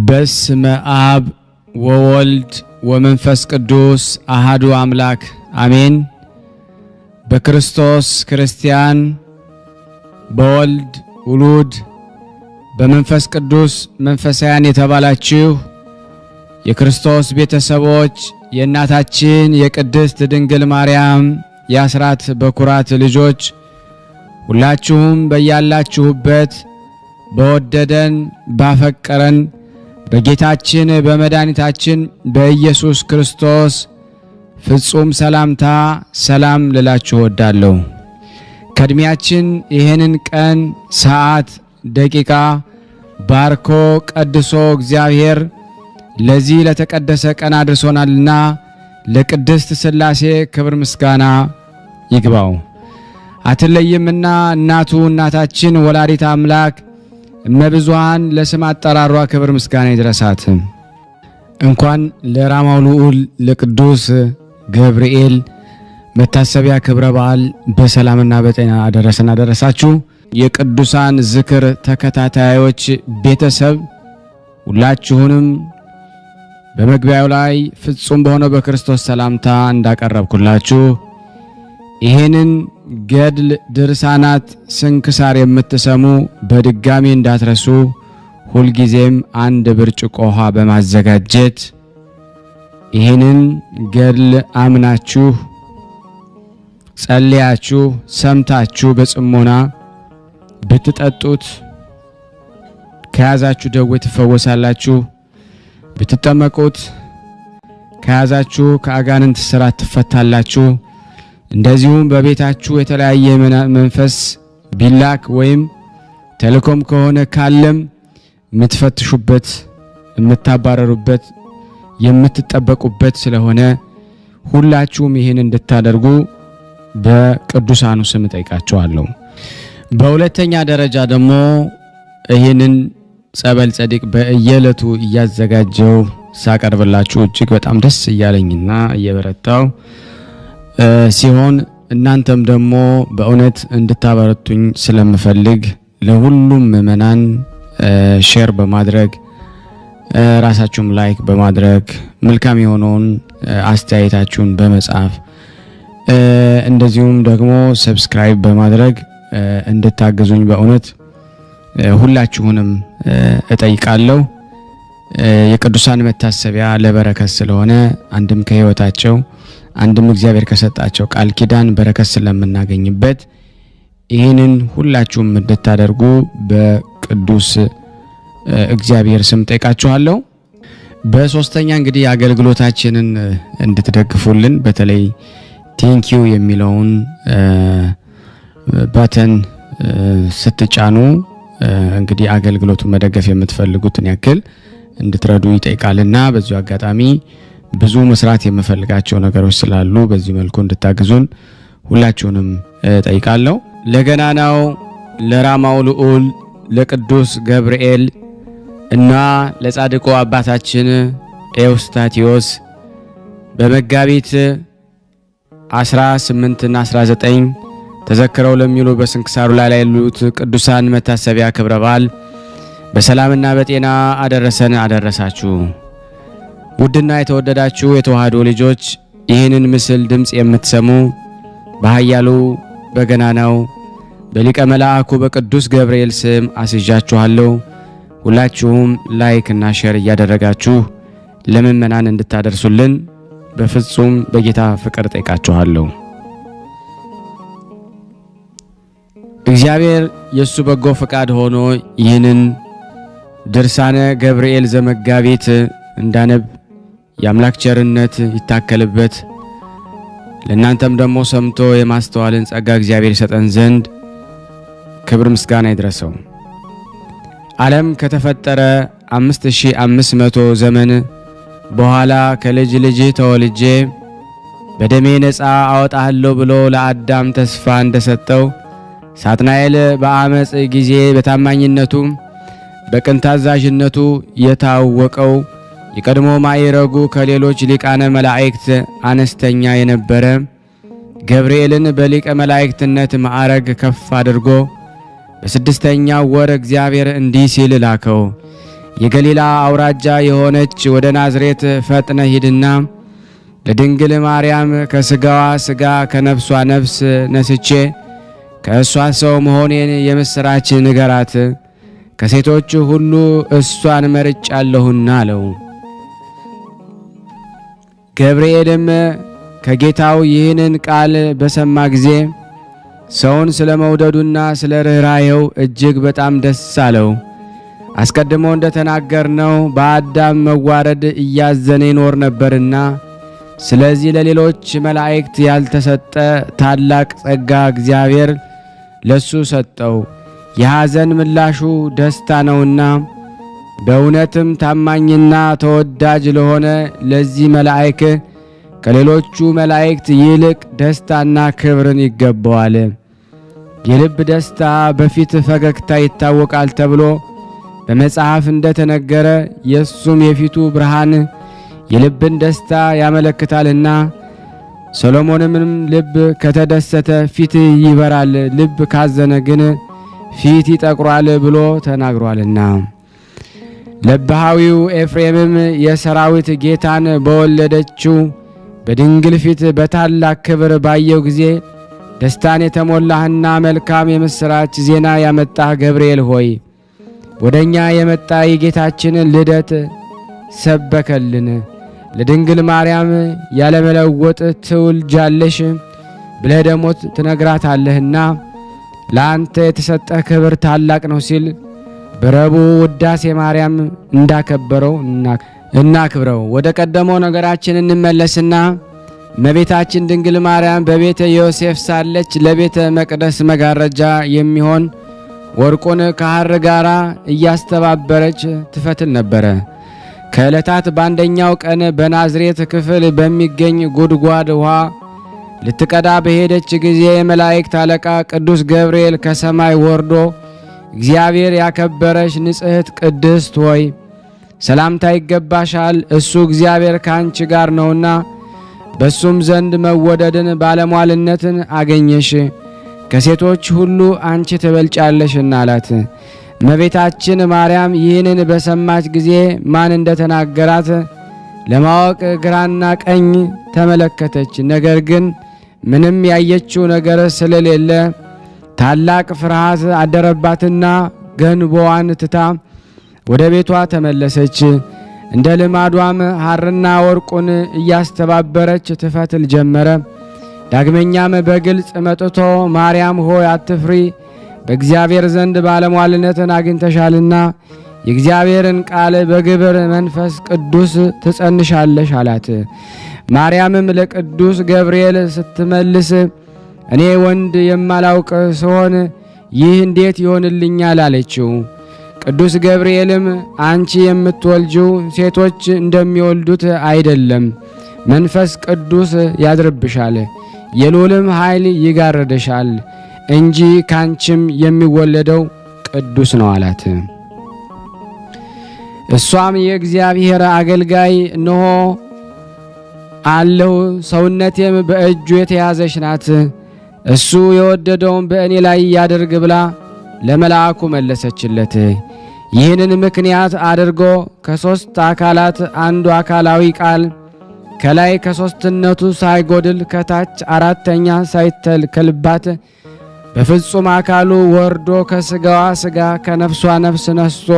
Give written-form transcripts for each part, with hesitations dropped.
በስመ አብ ወወልድ ወመንፈስ ቅዱስ አሐዱ አምላክ አሜን። በክርስቶስ ክርስቲያን፣ በወልድ ውሉድ፣ በመንፈስ ቅዱስ መንፈሳውያን የተባላችሁ የክርስቶስ ቤተሰቦች የእናታችን የቅድስት ድንግል ማርያም የአስራት በኩራት ልጆች ሁላችሁም በያላችሁበት በወደደን ባፈቀረን በጌታችን በመድኃኒታችን በኢየሱስ ክርስቶስ ፍጹም ሰላምታ ሰላም ልላችሁ ወዳለሁ። ከእድሜያችን ይህንን ቀን ሰዓት ደቂቃ ባርኮ ቀድሶ እግዚአብሔር ለዚህ ለተቀደሰ ቀን አድርሶናልና ለቅድስት ሥላሴ ክብር ምስጋና ይግባው። አትለይምና እናቱ እናታችን ወላዲተ አምላክ እመብዙኃን ለስም አጠራሯ ክብር ምስጋና ይድረሳት። እንኳን ለራማው ልዑል ለቅዱስ ገብርኤል መታሰቢያ ክብረ በዓል በሰላምና በጤና አደረሰን አደረሳችሁ። የቅዱሳን ዝክር ተከታታዮች ቤተሰብ ሁላችሁንም በመግቢያው ላይ ፍጹም በሆነው በክርስቶስ ሰላምታ እንዳቀረብኩላችሁ ይሄንን ገድል ድርሳናት ስንክሳር የምትሰሙ በድጋሚ እንዳትረሱ ሁልጊዜም አንድ ብርጭቆ ውሃ በማዘጋጀት ይሄንን ገድል አምናችሁ ጸልያችሁ ሰምታችሁ በጽሞና ብትጠጡት ከያዛችሁ ደዌ ትፈወሳላችሁ። ብትጠመቁት ከያዛችሁ ከአጋንንት ስራት ትፈታላችሁ። እንደዚሁም በቤታችሁ የተለያየ መንፈስ ቢላክ ወይም ተልኮም ከሆነ ካለም የምትፈትሹበት የምታባረሩበት የምትጠበቁበት ስለሆነ ሁላችሁም ይህን እንድታደርጉ በቅዱሳኑ ስም ጠይቃችኋለሁ። በሁለተኛ ደረጃ ደግሞ ይህንን ጸበል ጸዲቅ በየዕለቱ እያዘጋጀው ሳቀርብላችሁ እጅግ በጣም ደስ እያለኝና እየበረታው ሲሆን እናንተም ደግሞ በእውነት እንድታበረቱኝ ስለምፈልግ ለሁሉም ምእመናን ሼር በማድረግ ራሳችሁም ላይክ በማድረግ መልካም የሆነውን አስተያየታችሁን በመጻፍ እንደዚሁም ደግሞ ሰብስክራይብ በማድረግ እንድታግዙኝ በእውነት ሁላችሁንም እጠይቃለሁ። የቅዱሳን መታሰቢያ ለበረከት ስለሆነ አንድም ከሕይወታቸው አንድም እግዚአብሔር ከሰጣቸው ቃል ኪዳን በረከት ስለምናገኝበት ይህንን ሁላችሁም እንድታደርጉ በቅዱስ እግዚአብሔር ስም ጠይቃችኋለሁ። በሶስተኛ እንግዲህ አገልግሎታችንን እንድትደግፉልን በተለይ ቴንኪዩ የሚለውን ባተን ስትጫኑ እንግዲህ አገልግሎቱን መደገፍ የምትፈልጉትን ያክል እንድትረዱ ይጠይቃልና በዚሁ አጋጣሚ ብዙ መስራት የምፈልጋቸው ነገሮች ስላሉ በዚህ መልኩ እንድታግዙን ሁላችሁንም ጠይቃለሁ። ለገናናው ለራማው ልዑል ለቅዱስ ገብርኤል እና ለጻድቁ አባታችን ኤዎስጣቴዎስ በመጋቢት 18 እና 19 ተዘክረው ለሚሉ በስንክሳሩ ላይ ያሉት ቅዱሳን መታሰቢያ ክብረ በዓል በሰላምና በጤና አደረሰን አደረሳችሁ። ውድና የተወደዳችሁ የተዋህዶ ልጆች ይህንን ምስል ድምጽ የምትሰሙ በኃያሉ በገናናው በሊቀ መላእክቱ በቅዱስ ገብርኤል ስም አስይዣችኋለሁ። ሁላችሁም ላይክ እና ሼር እያደረጋችሁ ለምእመናን እንድታደርሱልን በፍጹም በጌታ ፍቅር ጠይቃችኋለሁ። እግዚአብሔር የሱ በጎ ፈቃድ ሆኖ ይህንን ድርሳነ ገብርኤል ዘመጋቢት እንዳነብ የአምላክ ቸርነት ይታከልበት ለእናንተም ደግሞ ሰምቶ የማስተዋልን ጸጋ እግዚአብሔር ይሰጠን ዘንድ ክብር ምስጋና ይድረሰው። ዓለም ከተፈጠረ 5500 ዘመን በኋላ ከልጅ ልጅ ተወልጄ በደሜ ነፃ አወጣለሁ ብሎ ለአዳም ተስፋ እንደሰጠው ሳጥናኤል በአመጽ ጊዜ በታማኝነቱ በቅን ታዛዥነቱ የታወቀው የቀድሞ ማዕረጉ ከሌሎች ሊቃነ መላእክት አነስተኛ የነበረ ገብርኤልን በሊቀ መላእክትነት ማዕረግ ከፍ አድርጎ በስድስተኛው ወር እግዚአብሔር እንዲህ ሲል ላከው። የገሊላ አውራጃ የሆነች ወደ ናዝሬት ፈጥነ ሂድና ለድንግል ማርያም ከስጋዋ ስጋ ከነፍሷ ነፍስ ነስቼ ከእሷ ሰው መሆኔን የምስራች ንገራት። ከሴቶች ሁሉ እሷን መርጫለሁና አለው። ገብርኤልም ከጌታው ይህንን ቃል በሰማ ጊዜ ሰውን ስለ መውደዱና ስለ ርኅራኄው እጅግ በጣም ደስ አለው። አስቀድሞ እንደተናገርነው በአዳም መዋረድ እያዘነ ይኖር ነበርና ስለዚህ ለሌሎች መላእክት ያልተሰጠ ታላቅ ጸጋ እግዚአብሔር ለሱ ሰጠው። የሐዘን ምላሹ ደስታ ነውና በእውነትም ታማኝና ተወዳጅ ለሆነ ለዚህ መልአክ ከሌሎቹ መላእክት ይልቅ ደስታና ክብርን ይገባዋል። የልብ ደስታ በፊት ፈገግታ ይታወቃል ተብሎ በመጽሐፍ እንደተነገረ የሱም የፊቱ ብርሃን የልብን ደስታ ያመለክታልና ሰሎሞንም ልብ ከተደሰተ ፊት ይበራል፣ ልብ ካዘነ ግን ፊት ይጠቁራል ብሎ ተናግሯልና። ለባሃዊው ኤፍሬምም የሰራዊት ጌታን በወለደችው በድንግል ፊት በታላቅ ክብር ባየው ጊዜ ደስታን የተሞላህና መልካም የምስራች ዜና ያመጣህ ገብርኤል ሆይ ወደኛ የመጣ የጌታችንን ልደት ሰበከልን። ለድንግል ማርያም ያለመለወጥ ትውልጃለሽ ብለህ ደግሞ ትነግራታለህና ለአንተ የተሰጠ ክብር ታላቅ ነው ሲል በረቡዕ ውዳሴ ማርያም እንዳከበረው እናክብረው። ወደ ቀደመው ነገራችን እንመለስና እመቤታችን ድንግል ማርያም በቤተ ዮሴፍ ሳለች ለቤተ መቅደስ መጋረጃ የሚሆን ወርቁን ከሐር ጋር እያስተባበረች ትፈትል ነበረ። ከዕለታት በአንደኛው ቀን በናዝሬት ክፍል በሚገኝ ጉድጓድ ውሃ ልትቀዳ በሄደች ጊዜ የመላእክት አለቃ ቅዱስ ገብርኤል ከሰማይ ወርዶ እግዚአብሔር ያከበረሽ ንጽሕት ቅድስት ሆይ ሰላምታ ይገባሻል፣ እሱ እግዚአብሔር ካንቺ ጋር ነውና በሱም ዘንድ መወደድን ባለሟልነትን አገኘሽ፣ ከሴቶች ሁሉ አንቺ ትበልጫለሽና አላት። እመቤታችን ማርያም ይህንን በሰማች ጊዜ ማን እንደተናገራት ለማወቅ ግራና ቀኝ ተመለከተች። ነገር ግን ምንም ያየችው ነገር ስለሌለ ታላቅ ፍርሃት አደረባትና ገንቦዋን ትታ ወደ ቤቷ ተመለሰች። እንደ ልማዷም ሐርና ወርቁን እያስተባበረች ትፈትል ጀመረ። ዳግመኛም በግልጽ መጥቶ ማርያም ሆይ አትፍሪ፣ በእግዚአብሔር ዘንድ ባለሟልነትን አግኝተሻልና የእግዚአብሔርን ቃል በግብር መንፈስ ቅዱስ ትጸንሻለሽ አላት። ማርያምም ለቅዱስ ገብርኤል ስትመልስ እኔ ወንድ የማላውቅ ስሆን ይህ እንዴት ይሆንልኛል አለችው። ቅዱስ ገብርኤልም አንቺ የምትወልጂው ሴቶች እንደሚወልዱት አይደለም፣ መንፈስ ቅዱስ ያድርብሻል፣ የልዑልም ኃይል ይጋርድሻል እንጂ ካንቺም የሚወለደው ቅዱስ ነው አላት። እሷም የእግዚአብሔር አገልጋይ እነሆ አለሁ፣ ሰውነቴም በእጁ የተያዘች ናት፣ እሱ የወደደውን በእኔ ላይ ያድርግ ብላ ለመልአኩ መለሰችለት። ይህንን ምክንያት አድርጎ ከሦስት አካላት አንዱ አካላዊ ቃል ከላይ ከሦስትነቱ ሳይጎድል ከታች አራተኛ ሳይተከልባት በፍጹም አካሉ ወርዶ ከሥጋዋ ሥጋ ከነፍሷ ነፍስ ነስቶ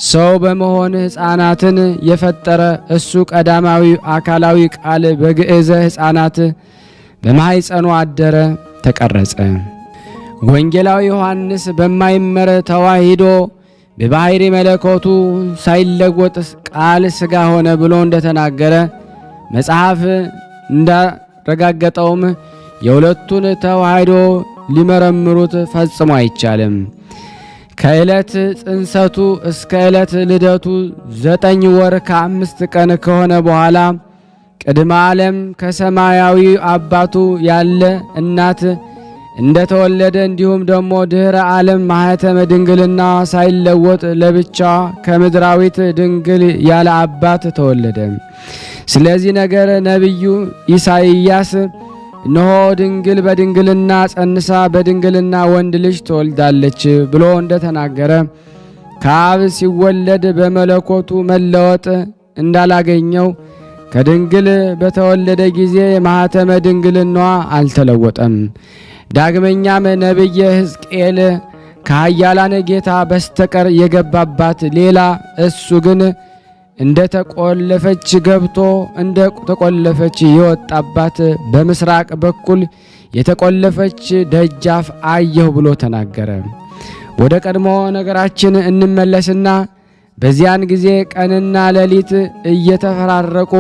ሰው በመሆን ሕፃናትን የፈጠረ እሱ ቀዳማዊ አካላዊ ቃል በግዕዘ ሕፃናት በማኅፀኗ አደረ፣ ተቀረጸ። ወንጌላዊ ዮሐንስ በማይመር ተዋሂዶ በባሕሪ መለኮቱ ሳይለወጥ ቃል ሥጋ ሆነ ብሎ እንደተናገረ መጽሐፍ እንዳረጋገጠውም የሁለቱን ተዋሂዶ ሊመረምሩት ፈጽሞ አይቻልም። ከዕለት ጽንሰቱ እስከ ዕለት ልደቱ 9 ወር ከ5 ቀን ከሆነ በኋላ ቅድመ ዓለም ከሰማያዊ አባቱ ያለ እናት እንደተወለደ እንዲሁም ደግሞ ድኅረ ዓለም ማኅተመ ድንግልና ሳይለወጥ ለብቻ ከምድራዊት ድንግል ያለ አባት ተወለደ። ስለዚህ ነገር ነቢዩ ኢሳይያስ እነሆ ድንግል በድንግልና ጸንሳ በድንግልና ወንድ ልጅ ትወልዳለች ብሎ እንደተናገረ ከአብ ሲወለድ በመለኮቱ መለወጥ እንዳላገኘው ከድንግል በተወለደ ጊዜ ማኅተመ ድንግልናዋ አልተለወጠም። ዳግመኛም ነቢየ ሕዝቅኤል ከኃያላን ጌታ በስተቀር የገባባት ሌላ እሱ ግን እንደ ተቆለፈች ገብቶ እንደ ተቆለፈች የወጣባት በምስራቅ በኩል የተቆለፈች ደጃፍ አየሁ ብሎ ተናገረ። ወደ ቀድሞ ነገራችን እንመለስና በዚያን ጊዜ ቀንና ሌሊት እየተፈራረቁ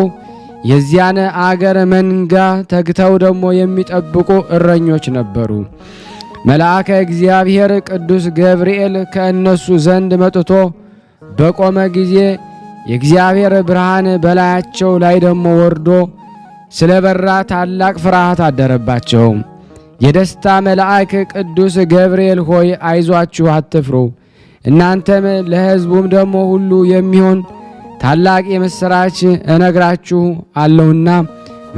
የዚያን አገር መንጋ ተግተው ደግሞ የሚጠብቁ እረኞች ነበሩ። መልአከ እግዚአብሔር ቅዱስ ገብርኤል ከእነሱ ዘንድ መጥቶ በቆመ ጊዜ የእግዚአብሔር ብርሃን በላያቸው ላይ ደግሞ ወርዶ ስለ በራ ታላቅ ፍርሃት አደረባቸው። የደስታ መልአክ ቅዱስ ገብርኤል ሆይ አይዟችሁ፣ አትፍሩ፣ እናንተም ለሕዝቡም ደግሞ ሁሉ የሚሆን ታላቅ የምሥራች እነግራችሁ አለሁና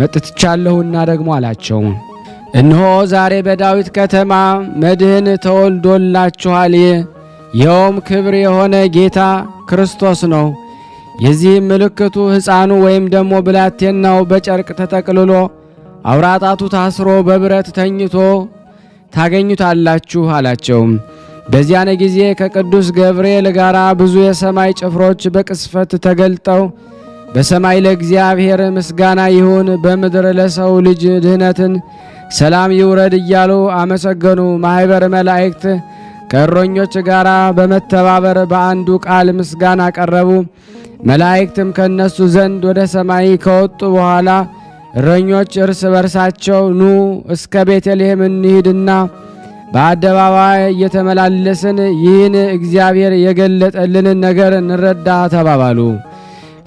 መጥቻለሁና ደግሞ አላቸው። እነሆ ዛሬ በዳዊት ከተማ መድህን ተወልዶላችኋል፣ ይኸውም ክብር የሆነ ጌታ ክርስቶስ ነው። የዚህም ምልክቱ ሕፃኑ ወይም ደግሞ ብላቴናው በጨርቅ ተጠቅልሎ አውራጣቱ ታስሮ በብረት ተኝቶ ታገኙታላችሁ አላቸው። በዚያን ጊዜ ከቅዱስ ገብርኤል ጋር ብዙ የሰማይ ጭፍሮች በቅስፈት ተገልጠው በሰማይ ለእግዚአብሔር ምስጋና ይሁን፣ በምድር ለሰው ልጅ ድህነትን ሰላም ይውረድ እያሉ አመሰገኑ። ማኅበረ መላእክት ከእረኞች ጋር በመተባበር በአንዱ ቃል ምስጋና ቀረቡ። መላእክትም ከነሱ ዘንድ ወደ ሰማይ ከወጡ በኋላ እረኞች እርስ በርሳቸው ኑ እስከ ቤተልሔም እንሂድና በአደባባይ እየተመላለስን ይህን እግዚአብሔር የገለጠልንን ነገር እንረዳ ተባባሉ።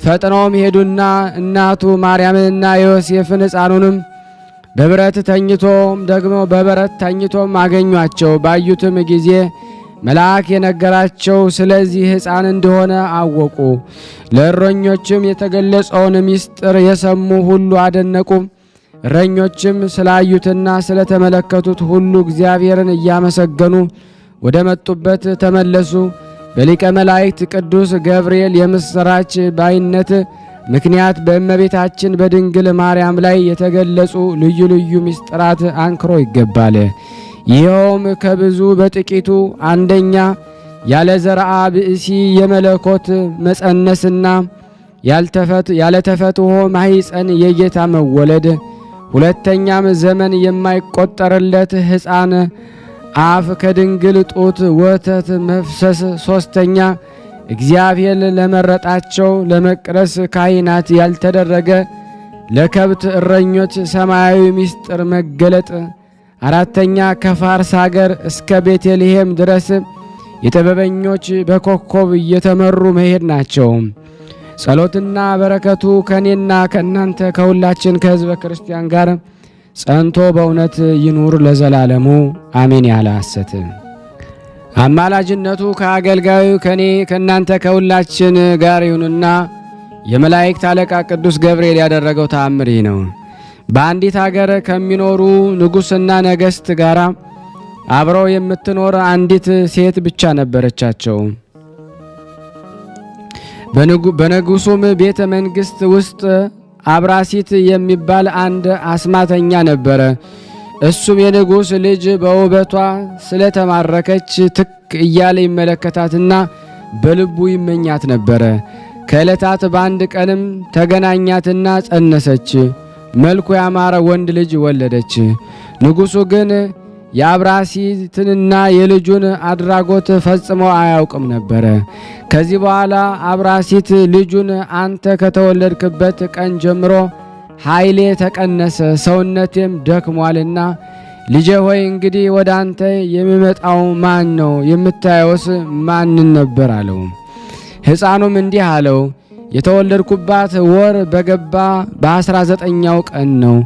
ፈጥነውም ሄዱና እናቱ ማርያምንና ዮሴፍን ሕፃኑንም በብረት ተኝቶም ደግሞ በበረት ተኝቶም አገኟቸው። ባዩትም ጊዜ መልአክ የነገራቸው ስለዚህ ሕፃን እንደሆነ አወቁ። ለእረኞችም የተገለጸውን ምስጢር የሰሙ ሁሉ አደነቁ። እረኞችም ስላዩትና ስለተመለከቱት ሁሉ እግዚአብሔርን እያመሰገኑ ወደ መጡበት ተመለሱ። በሊቀ መላእክት ቅዱስ ገብርኤል የምስራች ባይነት ምክንያት በእመቤታችን በድንግል ማርያም ላይ የተገለጹ ልዩ ልዩ ምስጢራት አንክሮ ይገባል። ይኸውም ከብዙ በጥቂቱ አንደኛ ያለ ዘርአ ብእሲ የመለኮት መጸነስና ያለ ተፈትሖ ማኅፀን የጌታ መወለድ፣ ሁለተኛም ዘመን የማይቆጠርለት ሕፃን አፍ ከድንግል ጡት ወተት መፍሰስ፣ ሶስተኛ እግዚአብሔር ለመረጣቸው ለመቅደስ ካህናት ያልተደረገ ለከብት እረኞች ሰማያዊ ምስጢር መገለጥ፣ አራተኛ ከፋርስ አገር እስከ ቤተልሔም ድረስ የጥበበኞች በኮከብ እየተመሩ መሄድ ናቸው። ጸሎትና በረከቱ ከኔና ከእናንተ ከሁላችን ከሕዝበ ክርስቲያን ጋር ጸንቶ በእውነት ይኑር ለዘላለሙ አሜን። ያለ ሐሰት አማላጅነቱ ከአገልጋዩ ከኔ ከእናንተ ከሁላችን ጋር ይሁንና የመላእክት አለቃ ቅዱስ ገብርኤል ያደረገው ተአምር ይህ ነው። በአንዲት አገር ከሚኖሩ ንጉሥና ነገሥት ጋር አብረው የምትኖር አንዲት ሴት ብቻ ነበረቻቸው። በንጉሡም ቤተ መንግሥት ውስጥ አብራሲት የሚባል አንድ አስማተኛ ነበረ። እሱም የንጉሥ ልጅ በውበቷ ስለተማረከች ትክ እያለ ይመለከታትና በልቡ ይመኛት ነበረ። ከዕለታት በአንድ ቀንም ተገናኛትና ጸነሰች። መልኩ ያማረ ወንድ ልጅ ወለደች። ንጉሡ ግን የአብራሲትንና የልጁን አድራጎት ፈጽሞ አያውቅም ነበረ። ከዚህ በኋላ አብራሲት ልጁን አንተ ከተወለድክበት ቀን ጀምሮ ኃይሌ ተቀነሰ፣ ሰውነቴም ደክሟልና ልጄ ሆይ እንግዲህ ወደ አንተ የሚመጣው ማን ነው? የምታየውስ ማንን ነበር? አለው። ሕፃኑም እንዲህ አለው፣ የተወለድኩባት ወር በገባ በ19ኛው ቀን ነው።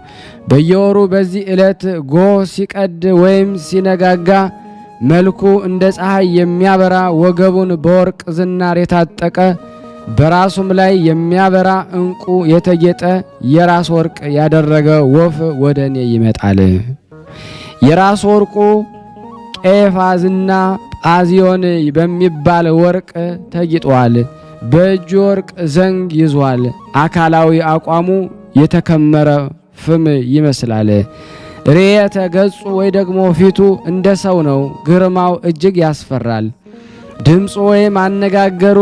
በየወሩ በዚህ ዕለት ጎህ ሲቀድ ወይም ሲነጋጋ መልኩ እንደ ፀሐይ የሚያበራ ወገቡን በወርቅ ዝናር የታጠቀ በራሱም ላይ የሚያበራ ዕንቁ የተጌጠ የራስ ወርቅ ያደረገ ወፍ ወደ እኔ ይመጣል። የራስ ወርቁ ቄፋዝና ጳዚዮን በሚባል ወርቅ ተጊጧል። በእጁ ወርቅ ዘንግ ይዟል። አካላዊ አቋሙ የተከመረ ፍም ይመስላል። ርኤተ ገጹ ወይ ደግሞ ፊቱ እንደ ሰው ነው። ግርማው እጅግ ያስፈራል። ድምፁ ወይም አነጋገሩ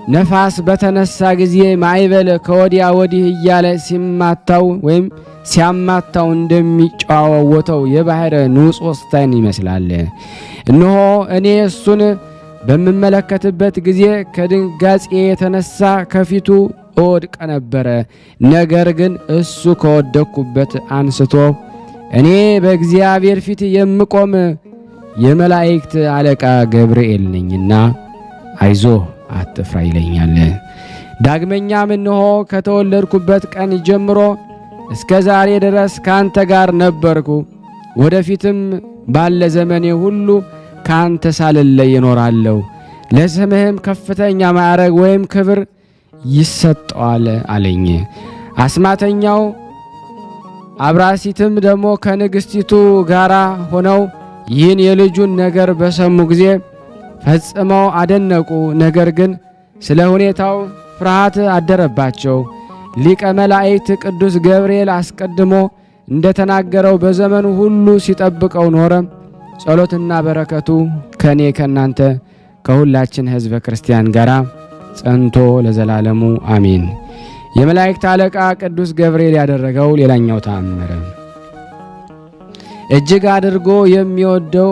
ነፋስ በተነሳ ጊዜ ማዕበል ከወዲያ ወዲህ እያለ ሲማታው ወይም ሲያማታው እንደሚጫወተው የባህር ንውጽውጽታን ይመስላል። እነሆ እኔ እሱን በምመለከትበት ጊዜ ከድንጋጼ የተነሳ ከፊቱ እወድቅ ነበረ። ነገር ግን እሱ ከወደቅኩበት አንስቶ እኔ በእግዚአብሔር ፊት የምቆም የመላእክት አለቃ ገብርኤል ነኝና አይዞህ አትፍራ ይለኛል። ዳግመኛም እነሆ ከተወለድኩበት ቀን ጀምሮ እስከ ዛሬ ድረስ ካንተ ጋር ነበርኩ፣ ወደፊትም ባለ ዘመኔ ሁሉ ካንተ ሳልለይ እኖራለሁ። ለስምህም ከፍተኛ ማዕረግ ወይም ክብር ይሰጠዋል አለኝ። አስማተኛው አብራሲትም ደግሞ ከንግሥቲቱ ጋር ሆነው ይህን የልጁን ነገር በሰሙ ጊዜ ፈጽመው አደነቁ። ነገር ግን ስለ ሁኔታው ፍርሃት አደረባቸው። ሊቀ መላእክት ቅዱስ ገብርኤል አስቀድሞ እንደተናገረው በዘመኑ ሁሉ ሲጠብቀው ኖረ። ጸሎትና በረከቱ ከኔ ከናንተ ከሁላችን ሕዝበ ክርስቲያን ጋር ጸንቶ ለዘላለሙ አሜን። የመላእክት አለቃ ቅዱስ ገብርኤል ያደረገው ሌላኛው ተአምር እጅግ አድርጎ የሚወደው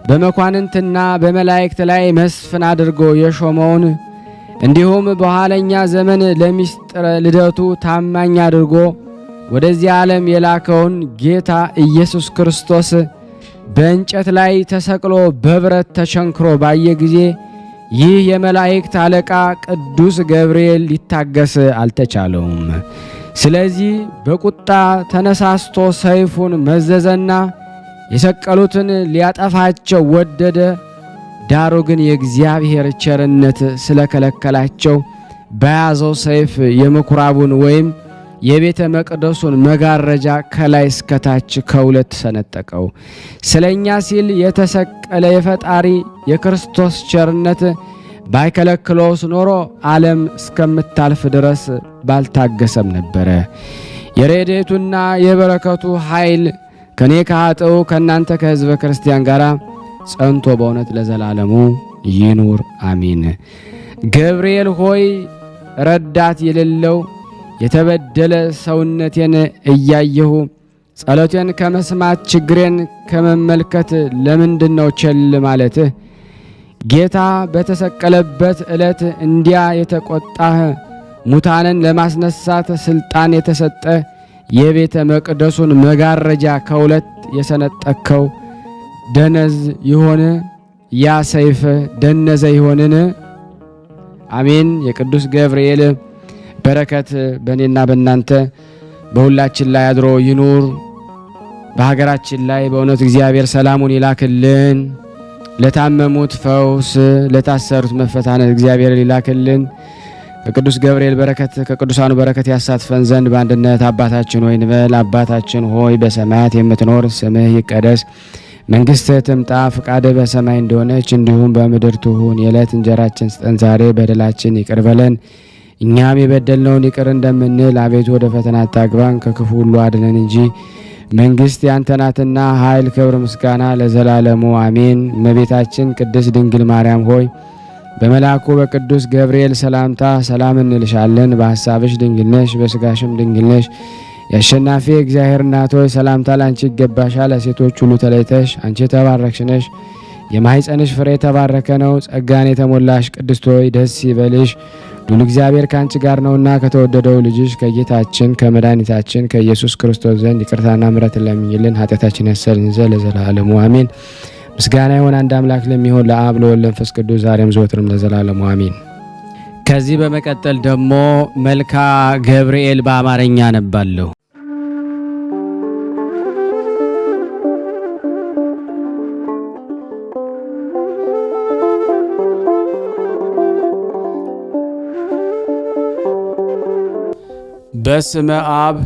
በመኳንንትና በመላእክት ላይ መስፍን አድርጎ የሾመውን እንዲሁም በኋለኛ ዘመን ለሚስጥረ ልደቱ ታማኝ አድርጎ ወደዚህ ዓለም የላከውን ጌታ ኢየሱስ ክርስቶስ በእንጨት ላይ ተሰቅሎ በብረት ተቸንክሮ ባየ ጊዜ ይህ የመላእክት አለቃ ቅዱስ ገብርኤል ሊታገስ አልተቻለውም። ስለዚህ በቁጣ ተነሳስቶ ሰይፉን መዘዘና የሰቀሉትን ሊያጠፋቸው ወደደ። ዳሩ ግን የእግዚአብሔር ቸርነት ስለከለከላቸው በያዘው ሰይፍ የምኩራቡን ወይም የቤተ መቅደሱን መጋረጃ ከላይ እስከታች ከሁለት ሰነጠቀው። ስለኛ ሲል የተሰቀለ የፈጣሪ የክርስቶስ ቸርነት ባይከለክለውስ ኖሮ ዓለም እስከምታልፍ ድረስ ባልታገሰም ነበረ። የረድኤቱና የበረከቱ ኃይል ከኔ ከኃጥኡ ከእናንተ ከሕዝበ ክርስቲያን ጋር ጸንቶ በእውነት ለዘላለሙ ይኑር አሜን። ገብርኤል ሆይ ረዳት የሌለው የተበደለ ሰውነቴን እያየሁ ጸሎቴን ከመስማት ችግሬን ከመመልከት ለምንድነው ቸል ማለትህ? ጌታ በተሰቀለበት ዕለት እንዲያ የተቆጣህ ሙታንን ለማስነሳት ስልጣን የተሰጠ የቤተ መቅደሱን መጋረጃ ከሁለት የሰነጠከው ደነዝ ይሆን? ያ ሰይፍ ደነዘ ይሆንን? አሜን። የቅዱስ ገብርኤል በረከት በእኔና በእናንተ በሁላችን ላይ አድሮ ይኑር። በሀገራችን ላይ በእውነት እግዚአብሔር ሰላሙን ይላክልን። ለታመሙት ፈውስ፣ ለታሰሩት መፈታነት እግዚአብሔር ይላክልን። ከቅዱስ ገብርኤል በረከት ከቅዱሳኑ በረከት ያሳትፈን ዘንድ በአንድነት አባታችን ሆይ እንበል። አባታችን ሆይ በሰማያት የምትኖር ስምህ ይቀደስ፣ መንግሥትህ ትምጣ፣ ፈቃድህ በሰማይ እንደሆነች እንዲሁም በምድር ትሁን። የዕለት እንጀራችን ስጠን ዛሬ፣ በደላችን ይቅር በለን እኛም የበደልነውን ይቅር እንደምንል፣ አቤቱ ወደ ፈተና አታግባን ከክፉ ሁሉ አድነን እንጂ መንግሥት ያንተ ናትና ኃይል፣ ክብር፣ ምስጋና ለዘላለሙ አሜን። እመቤታችን ቅድስት ድንግል ማርያም ሆይ በመልአኩ በቅዱስ ገብርኤል ሰላምታ ሰላም እንልሻለን። በሐሳብሽ ድንግል ነሽ፣ በሥጋሽም ድንግል ነሽ። የአሸናፊ እግዚአብሔር እናት ሆይ ሰላምታ ላንቺ ይገባሻል። ለሴቶች ሁሉ ተለይተሽ አንቺ የተባረክሽ ነሽ፣ የማኅፀንሽ ፍሬ የተባረከ ነው። ጸጋን የተሞላሽ ቅድስት ሆይ ደስ ይበልሽ፣ ዱል እግዚአብሔር ካንቺ ጋር ነውና ከተወደደው ልጅሽ ከጌታችን ከመድኃኒታችን ከኢየሱስ ክርስቶስ ዘንድ ይቅርታና ምሕረትን ለምኝልን ኃጢአታችን ያሰልን ዘንድ ለዘላለሙ አሜን። ምስጋና ይሁን አንድ አምላክ ለሚሆን ለአብ ለወልድ ለመንፈስ ቅዱስ ዛሬም ዘወትርም ለዘላለሙ አሜን። ከዚህ በመቀጠል ደግሞ መልካ ገብርኤል በአማርኛ አነባለሁ። በስመ አብ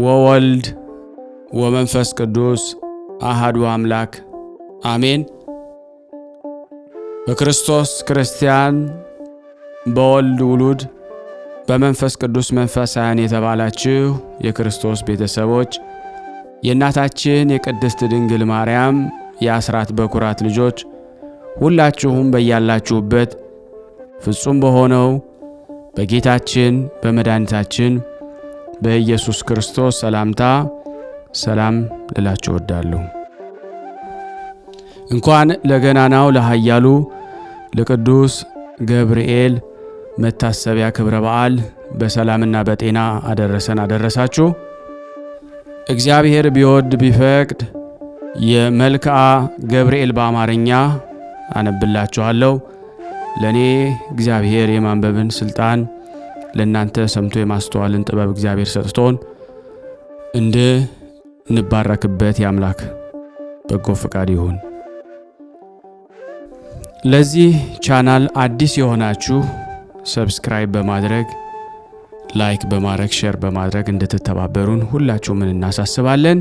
ወወልድ ወመንፈስ ቅዱስ አሃዱ አምላክ አሜን። በክርስቶስ ክርስቲያን፣ በወልድ ውሉድ፣ በመንፈስ ቅዱስ መንፈሳውያን የተባላችሁ የክርስቶስ ቤተሰቦች የእናታችን የቅድስት ድንግል ማርያም የአስራት በኩራት ልጆች ሁላችሁም በያላችሁበት ፍጹም በሆነው በጌታችን በመድኃኒታችን በኢየሱስ ክርስቶስ ሰላምታ ሰላም ልላችሁ እወዳለሁ። እንኳን ለገናናው ለኃያሉ ለቅዱስ ገብርኤል መታሰቢያ ክብረ በዓል በሰላምና በጤና አደረሰን አደረሳችሁ። እግዚአብሔር ቢወድ ቢፈቅድ የመልክዓ ገብርኤል በአማርኛ አነብላችኋለሁ። ለኔ እግዚአብሔር የማንበብን ስልጣን ለናንተ ሰምቶ የማስተዋልን ጥበብ እግዚአብሔር ሰጥቶን እንድንባረክበት የአምላክ በጎ ፈቃድ ይሁን። ለዚህ ቻናል አዲስ የሆናችሁ ሰብስክራይብ በማድረግ ላይክ በማድረግ ሼር በማድረግ እንድትተባበሩን ሁላችሁም እናሳስባለን።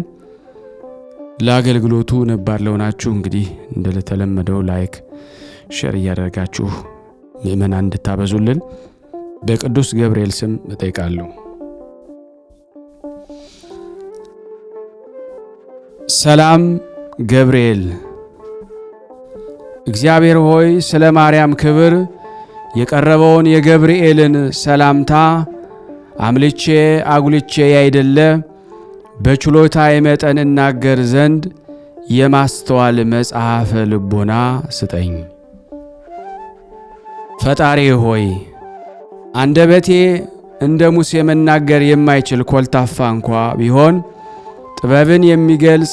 ለአገልግሎቱ ነባር ለሆናችሁ እንግዲህ እንደተለመደው ላይክ ሼር እያደረጋችሁ ምእመናን እንድታበዙልን በቅዱስ ገብርኤል ስም እጠይቃለሁ። ሰላም ገብርኤል። እግዚአብሔር ሆይ ስለ ማርያም ክብር የቀረበውን የገብርኤልን ሰላምታ አምልቼ አጉልቼ ያይደለ በችሎታ የመጠን እናገር ዘንድ የማስተዋል መጽሐፈ ልቦና ስጠኝ። ፈጣሪ ሆይ አንደበቴ እንደ ሙሴ መናገር የማይችል ኮልታፋ እንኳ ቢሆን ጥበብን የሚገልጽ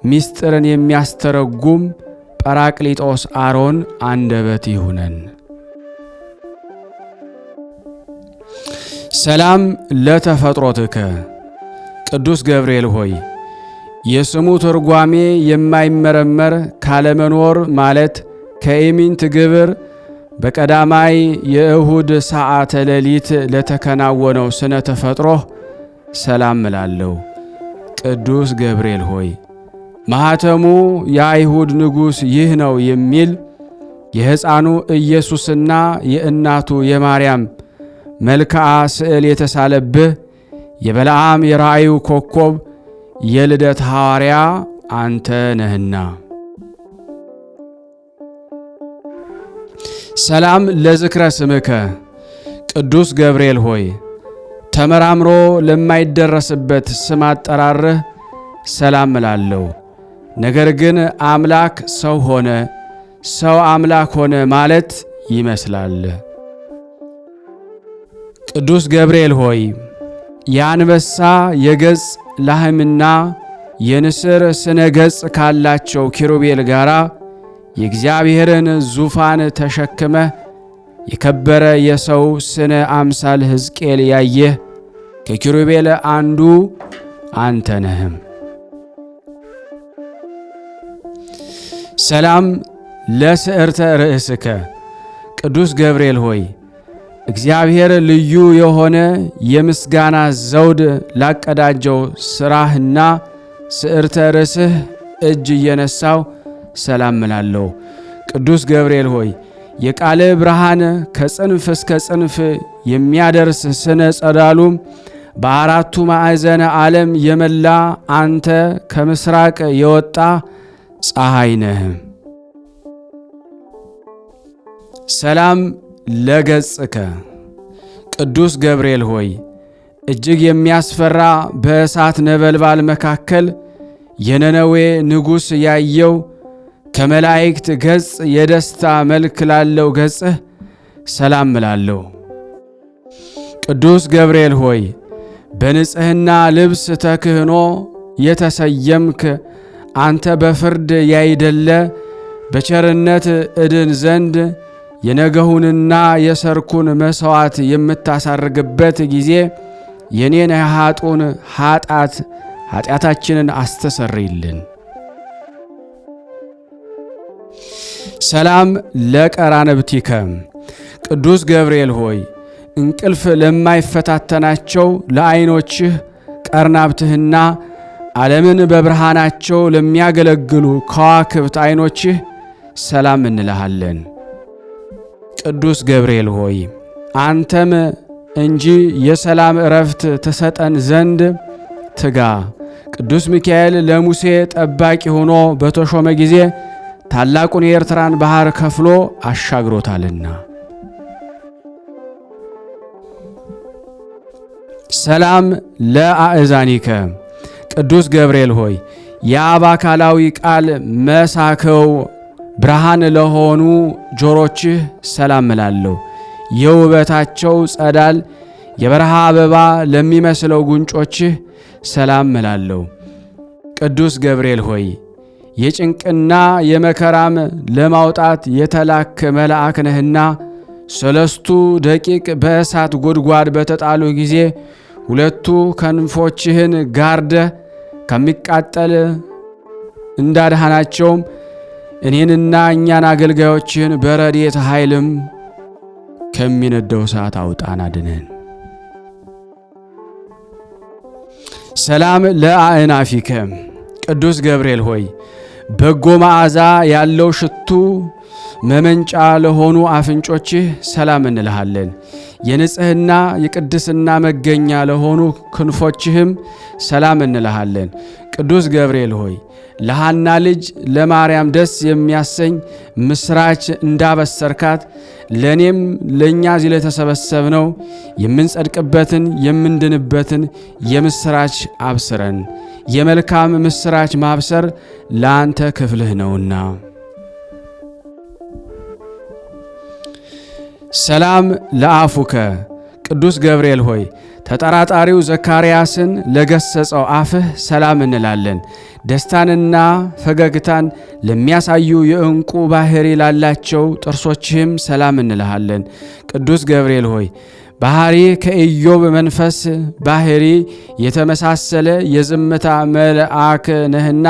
ምስጢርን የሚያስተረጉም ጰራቅሊጦስ አሮን አንደበት ይሁነን። ሰላም ለተፈጥሮትከ። ቅዱስ ገብርኤል ሆይ የስሙ ትርጓሜ የማይመረመር ካለመኖር ማለት ከኢሚንት ግብር በቀዳማይ የእሁድ ሰዓተ ሌሊት ለተከናወነው ስነ ተፈጥሮህ ሰላም እላለሁ። ቅዱስ ገብርኤል ሆይ ማኅተሙ የአይሁድ ንጉሥ ይህ ነው የሚል የሕፃኑ ኢየሱስና የእናቱ የማርያም መልክዓ ስዕል የተሳለብህ የበለዓም የራእዩ ኮከብ የልደት ሐዋርያ አንተ ነህና። ሰላም ለዝክረ ስምከ። ቅዱስ ገብርኤል ሆይ ተመራምሮ ለማይደረስበት ስም አጠራርህ ሰላም እላለሁ። ነገር ግን አምላክ ሰው ሆነ፣ ሰው አምላክ ሆነ ማለት ይመስላል። ቅዱስ ገብርኤል ሆይ የአንበሳ የገጽ ላህምና የንስር ስነ ገጽ ካላቸው ኪሩቤል ጋራ የእግዚአብሔርን ዙፋን ተሸክመ የከበረ የሰው ስነ አምሳል ሕዝቅኤል ያየህ ከኪሩቤል አንዱ አንተ ነህም። ሰላም ለስዕርተ ርእስከ። ቅዱስ ገብርኤል ሆይ እግዚአብሔር ልዩ የሆነ የምስጋና ዘውድ ላቀዳጀው ሥራህና ስዕርተ ርእስህ እጅ እየነሳው ሰላም እላለሁ። ቅዱስ ገብርኤል ሆይ የቃል ብርሃን ከጽንፍ እስከ ጽንፍ የሚያደርስ ስነ ጸዳሉም በአራቱ ማዕዘነ ዓለም የመላ አንተ ከምስራቅ የወጣ ፀሐይ ነህ። ሰላም ለገጽከ። ቅዱስ ገብርኤል ሆይ እጅግ የሚያስፈራ በእሳት ነበልባል መካከል የነነዌ ንጉሥ ያየው ከመላእክት ገጽ የደስታ መልክ ላለው ገጽህ ሰላም እላለሁ። ቅዱስ ገብርኤል ሆይ በንጽሕና ልብስ ተክህኖ የተሰየምክ አንተ በፍርድ ያይደለ በቸርነት እድን ዘንድ የነገሁንና የሰርኩን መሥዋዕት የምታሳርግበት ጊዜ የኔን ኃጡን ኃጢአታችንን አስተሰርይልን። ሰላም ለቀራንብቲከ። ቅዱስ ገብርኤል ሆይ እንቅልፍ ለማይፈታተናቸው ለዓይኖችህ ቀርናብትህና ዓለምን በብርሃናቸው ለሚያገለግሉ ከዋክብት ዓይኖችህ ሰላም እንልሃለን። ቅዱስ ገብርኤል ሆይ አንተም እንጂ የሰላም ዕረፍት ተሰጠን ዘንድ ትጋ። ቅዱስ ሚካኤል ለሙሴ ጠባቂ ሆኖ በተሾመ ጊዜ ታላቁን የኤርትራን ባህር ከፍሎ አሻግሮታልና። ሰላም ለአእዛኒከ ቅዱስ ገብርኤል ሆይ የአብ አካላዊ ቃል መሳከው ብርሃን ለሆኑ ጆሮችህ ሰላም እላለሁ። የውበታቸው ጸዳል የበረሃ አበባ ለሚመስለው ጉንጮችህ ሰላም እላለሁ። ቅዱስ ገብርኤል ሆይ የጭንቅና የመከራም ለማውጣት የተላክ መልአክ ነህና 3 ደቂቅ በእሳት ጉድጓድ በተጣሉ ጊዜ 2 ክንፎችህን ጋርደህ ከሚቃጠል እንዳድሃናቸውም እኔንና እኛን አገልጋዮችህን በረድኤት ኃይልም ከሚነደው እሳት አውጣን አድነን። ሰላም ለአእናፊከ ቅዱስ ገብርኤል ሆይ በጎ መዓዛ ያለው ሽቱ መመንጫ ለሆኑ አፍንጮችህ ሰላም እንልሃለን። የንጽህና የቅድስና መገኛ ለሆኑ ክንፎችህም ሰላም እንልሃለን። ቅዱስ ገብርኤል ሆይ ለሐና ልጅ ለማርያም ደስ የሚያሰኝ ምስራች እንዳበሰርካት ለእኔም ለእኛ እዚህ ለተሰበሰብነው የምንጸድቅበትን የምንድንበትን የምስራች አብስረን። የመልካም ምስራች ማብሰር ለአንተ ክፍልህ ነውና። ሰላም ለአፉከ ቅዱስ ገብርኤል ሆይ ተጠራጣሪው ዘካርያስን ለገሰጸው አፍህ ሰላም እንላለን። ደስታንና ፈገግታን ለሚያሳዩ የዕንቁ ባህሪ ላላቸው ጥርሶችህም ሰላም እንልሃለን። ቅዱስ ገብርኤል ሆይ ባህሪ ከኢዮብ መንፈስ ባህሪ የተመሳሰለ የዝምታ መልአክ ነህና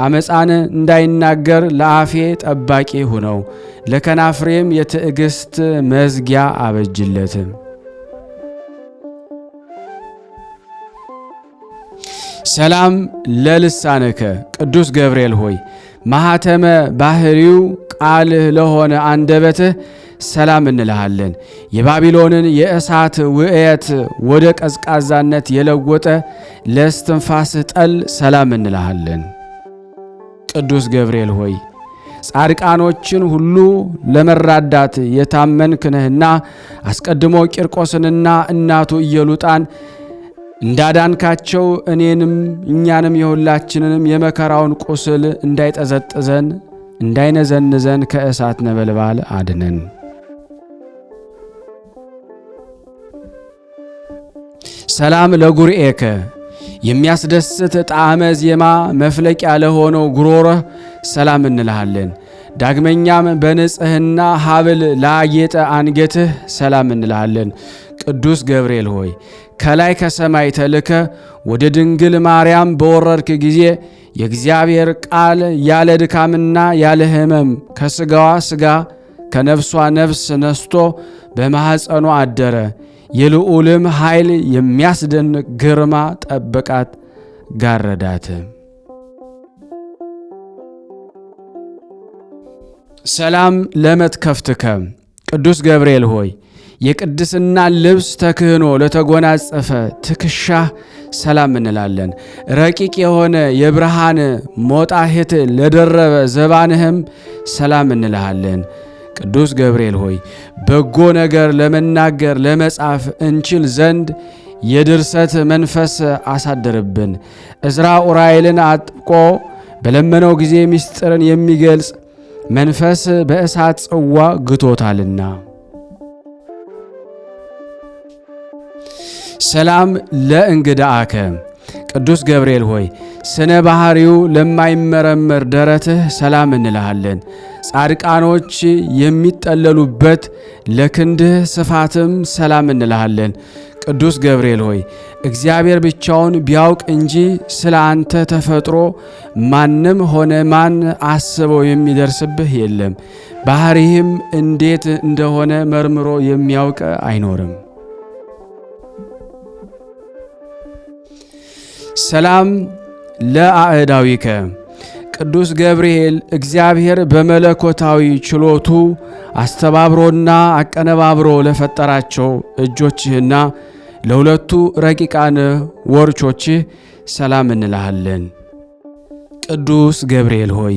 አመፃን እንዳይናገር ለአፌ ጠባቂ ሁነው፣ ለከናፍሬም የትዕግስት መዝጊያ አበጅለት። ሰላም ለልሳንከ ቅዱስ ገብርኤል ሆይ ማኅተመ ባህሪው ቃልህ ለሆነ አንደበትህ ሰላም እንልሃለን። የባቢሎንን የእሳት ውዕየት ወደ ቀዝቃዛነት የለወጠ ለእስትንፋስህ ጠል ሰላም እንልሃለን። ቅዱስ ገብርኤል ሆይ ጻድቃኖችን ሁሉ ለመራዳት የታመንክ ነህና አስቀድሞ ቂርቆስንና እናቱ ኢየሉጣን እንዳዳንካቸው እኔንም እኛንም የሁላችንንም የመከራውን ቁስል እንዳይጠዘጥዘን እንዳይነዘንዘን ከእሳት ነበልባል አድነን። ሰላም ለጉርኤከ የሚያስደስት ጣዕመ ዜማ መፍለቂያ ለሆነው ጉሮሮህ ሰላም እንልሃለን። ዳግመኛም በንጽህና ሀብል ላጌጠ አንገትህ ሰላም እንልሃለን። ቅዱስ ገብርኤል ሆይ ከላይ ከሰማይ ተልከ ወደ ድንግል ማርያም በወረድክ ጊዜ የእግዚአብሔር ቃል ያለ ድካምና ያለ ሕመም ከሥጋዋ ሥጋ ከነፍሷ ነፍስ ነስቶ በማኅፀኗ አደረ። የልዑልም ኃይል የሚያስደንቅ ግርማ ጠበቃት ጋረዳት። ሰላም ለመትከፍትከ ቅዱስ ገብርኤል ሆይ የቅድስና ልብስ ተክህኖ ለተጎናጸፈ ትከሻህ ሰላም እንላለን። ረቂቅ የሆነ የብርሃን ሞጣህት ለደረበ ዘባንህም ሰላም እንልሃለን። ቅዱስ ገብርኤል ሆይ በጎ ነገር ለመናገር ለመጻፍ እንችል ዘንድ የድርሰት መንፈስ አሳድርብን። ዕዝራ ኡራኤልን አጥብቆ በለመነው ጊዜ ምስጢርን የሚገልጽ መንፈስ በእሳት ጽዋ ግቶታልና። ሰላም ለእንግዳአከ ቅዱስ ገብርኤል ሆይ ስነ ባህሪው ለማይመረመር ደረትህ ሰላም እንልሃለን። ጻድቃኖች የሚጠለሉበት ለክንድህ ስፋትም ሰላም እንልሃለን። ቅዱስ ገብርኤል ሆይ እግዚአብሔር ብቻውን ቢያውቅ እንጂ ስለ አንተ ተፈጥሮ ማንም ሆነ ማን አስበው የሚደርስብህ የለም። ባህሪህም እንዴት እንደሆነ መርምሮ የሚያውቅ አይኖርም። ሰላም ለአእዳዊከ ቅዱስ ገብርኤል እግዚአብሔር በመለኮታዊ ችሎቱ አስተባብሮና አቀነባብሮ ለፈጠራቸው እጆችህና ለሁለቱ ረቂቃን ወርቾችህ ሰላም እንልሃለን። ቅዱስ ገብርኤል ሆይ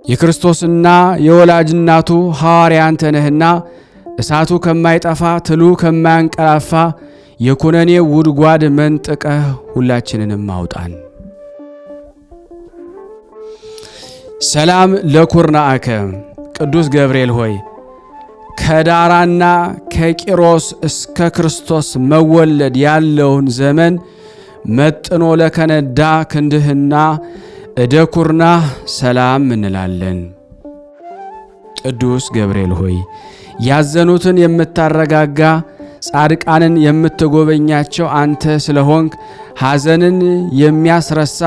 የክርስቶስና የወላጅ እናቱ ሐዋርያ አንተ ነህና እሳቱ ከማይጠፋ ትሉ ከማያንቀላፋ የኩነኔ ጉድጓድ መንጥቀህ ሁላችንንም አውጣን። ሰላም ለኩርናአከ ቅዱስ ገብርኤል ሆይ ከዳራና ከቂሮስ እስከ ክርስቶስ መወለድ ያለውን ዘመን መጥኖ ለከነዳ ክንድህና እደ ኩርናህ ሰላም እንላለን። ቅዱስ ገብርኤል ሆይ ያዘኑትን የምታረጋጋ ጻድቃንን የምትጎበኛቸው አንተ ስለሆንክ ሐዘንን የሚያስረሳ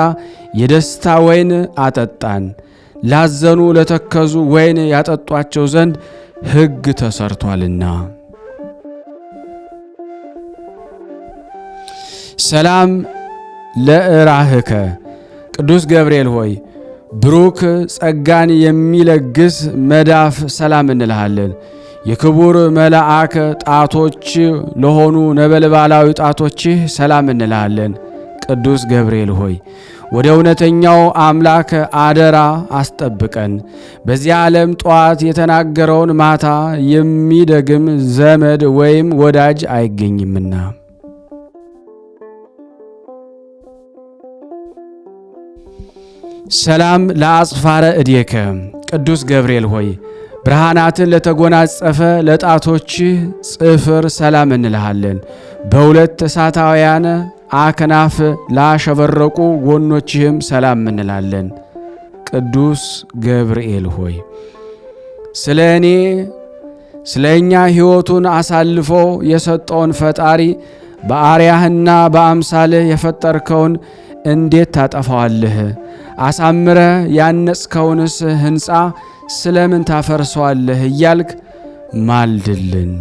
የደስታ ወይን አጠጣን። ላዘኑ ለተከዙ ወይን ያጠጧቸው ዘንድ ሕግ ተሰርቷልና። ሰላም ለእራህከ ቅዱስ ገብርኤል ሆይ ብሩክ ጸጋን የሚለግስ መዳፍ ሰላም እንልሃለን። የክቡር መልአክ ጣቶች ለሆኑ ነበልባላዊ ጣቶችህ ሰላም እንልሃለን። ቅዱስ ገብርኤል ሆይ ወደ እውነተኛው አምላክ አደራ አስጠብቀን። በዚህ ዓለም ጠዋት የተናገረውን ማታ የሚደግም ዘመድ ወይም ወዳጅ አይገኝምና። ሰላም ለአጽፋረ እዴከ ቅዱስ ገብርኤል ሆይ ብርሃናትን ለተጎናጸፈ ለጣቶችህ ጽፍር ሰላም እንልሃለን። በሁለት እሳታውያን አክናፍ ላሸበረቁ ጎኖችህም ሰላም እንላለን። ቅዱስ ገብርኤል ሆይ ስለ እኛ ሕይወቱን አሳልፎ የሰጠውን ፈጣሪ በአርያህና በአምሳልህ የፈጠርከውን እንዴት ታጠፋዋለህ? አሳምረህ ያነጽከውንስ ሕንፃ ስለምን ታፈርሰዋለህ? እያልክ ማልድልን።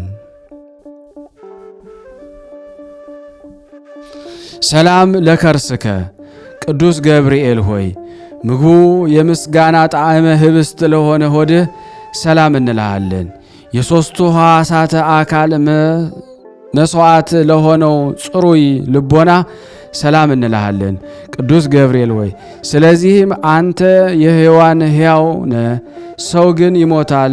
ሰላም ለከርስከ ቅዱስ ገብርኤል ሆይ ምግቡ የምስጋና ጣዕመ ህብስት ለሆነ ሆድህ ሰላም እንልሃለን። የሦስቱ ሕዋሳተ አካል መሥዋዕት ለሆነው ጽሩይ ልቦና ሰላም እንልሃለን። ቅዱስ ገብርኤል ሆይ ስለዚህም አንተ የሕያዋን ሕያው ነህ፣ ሰው ግን ይሞታል፣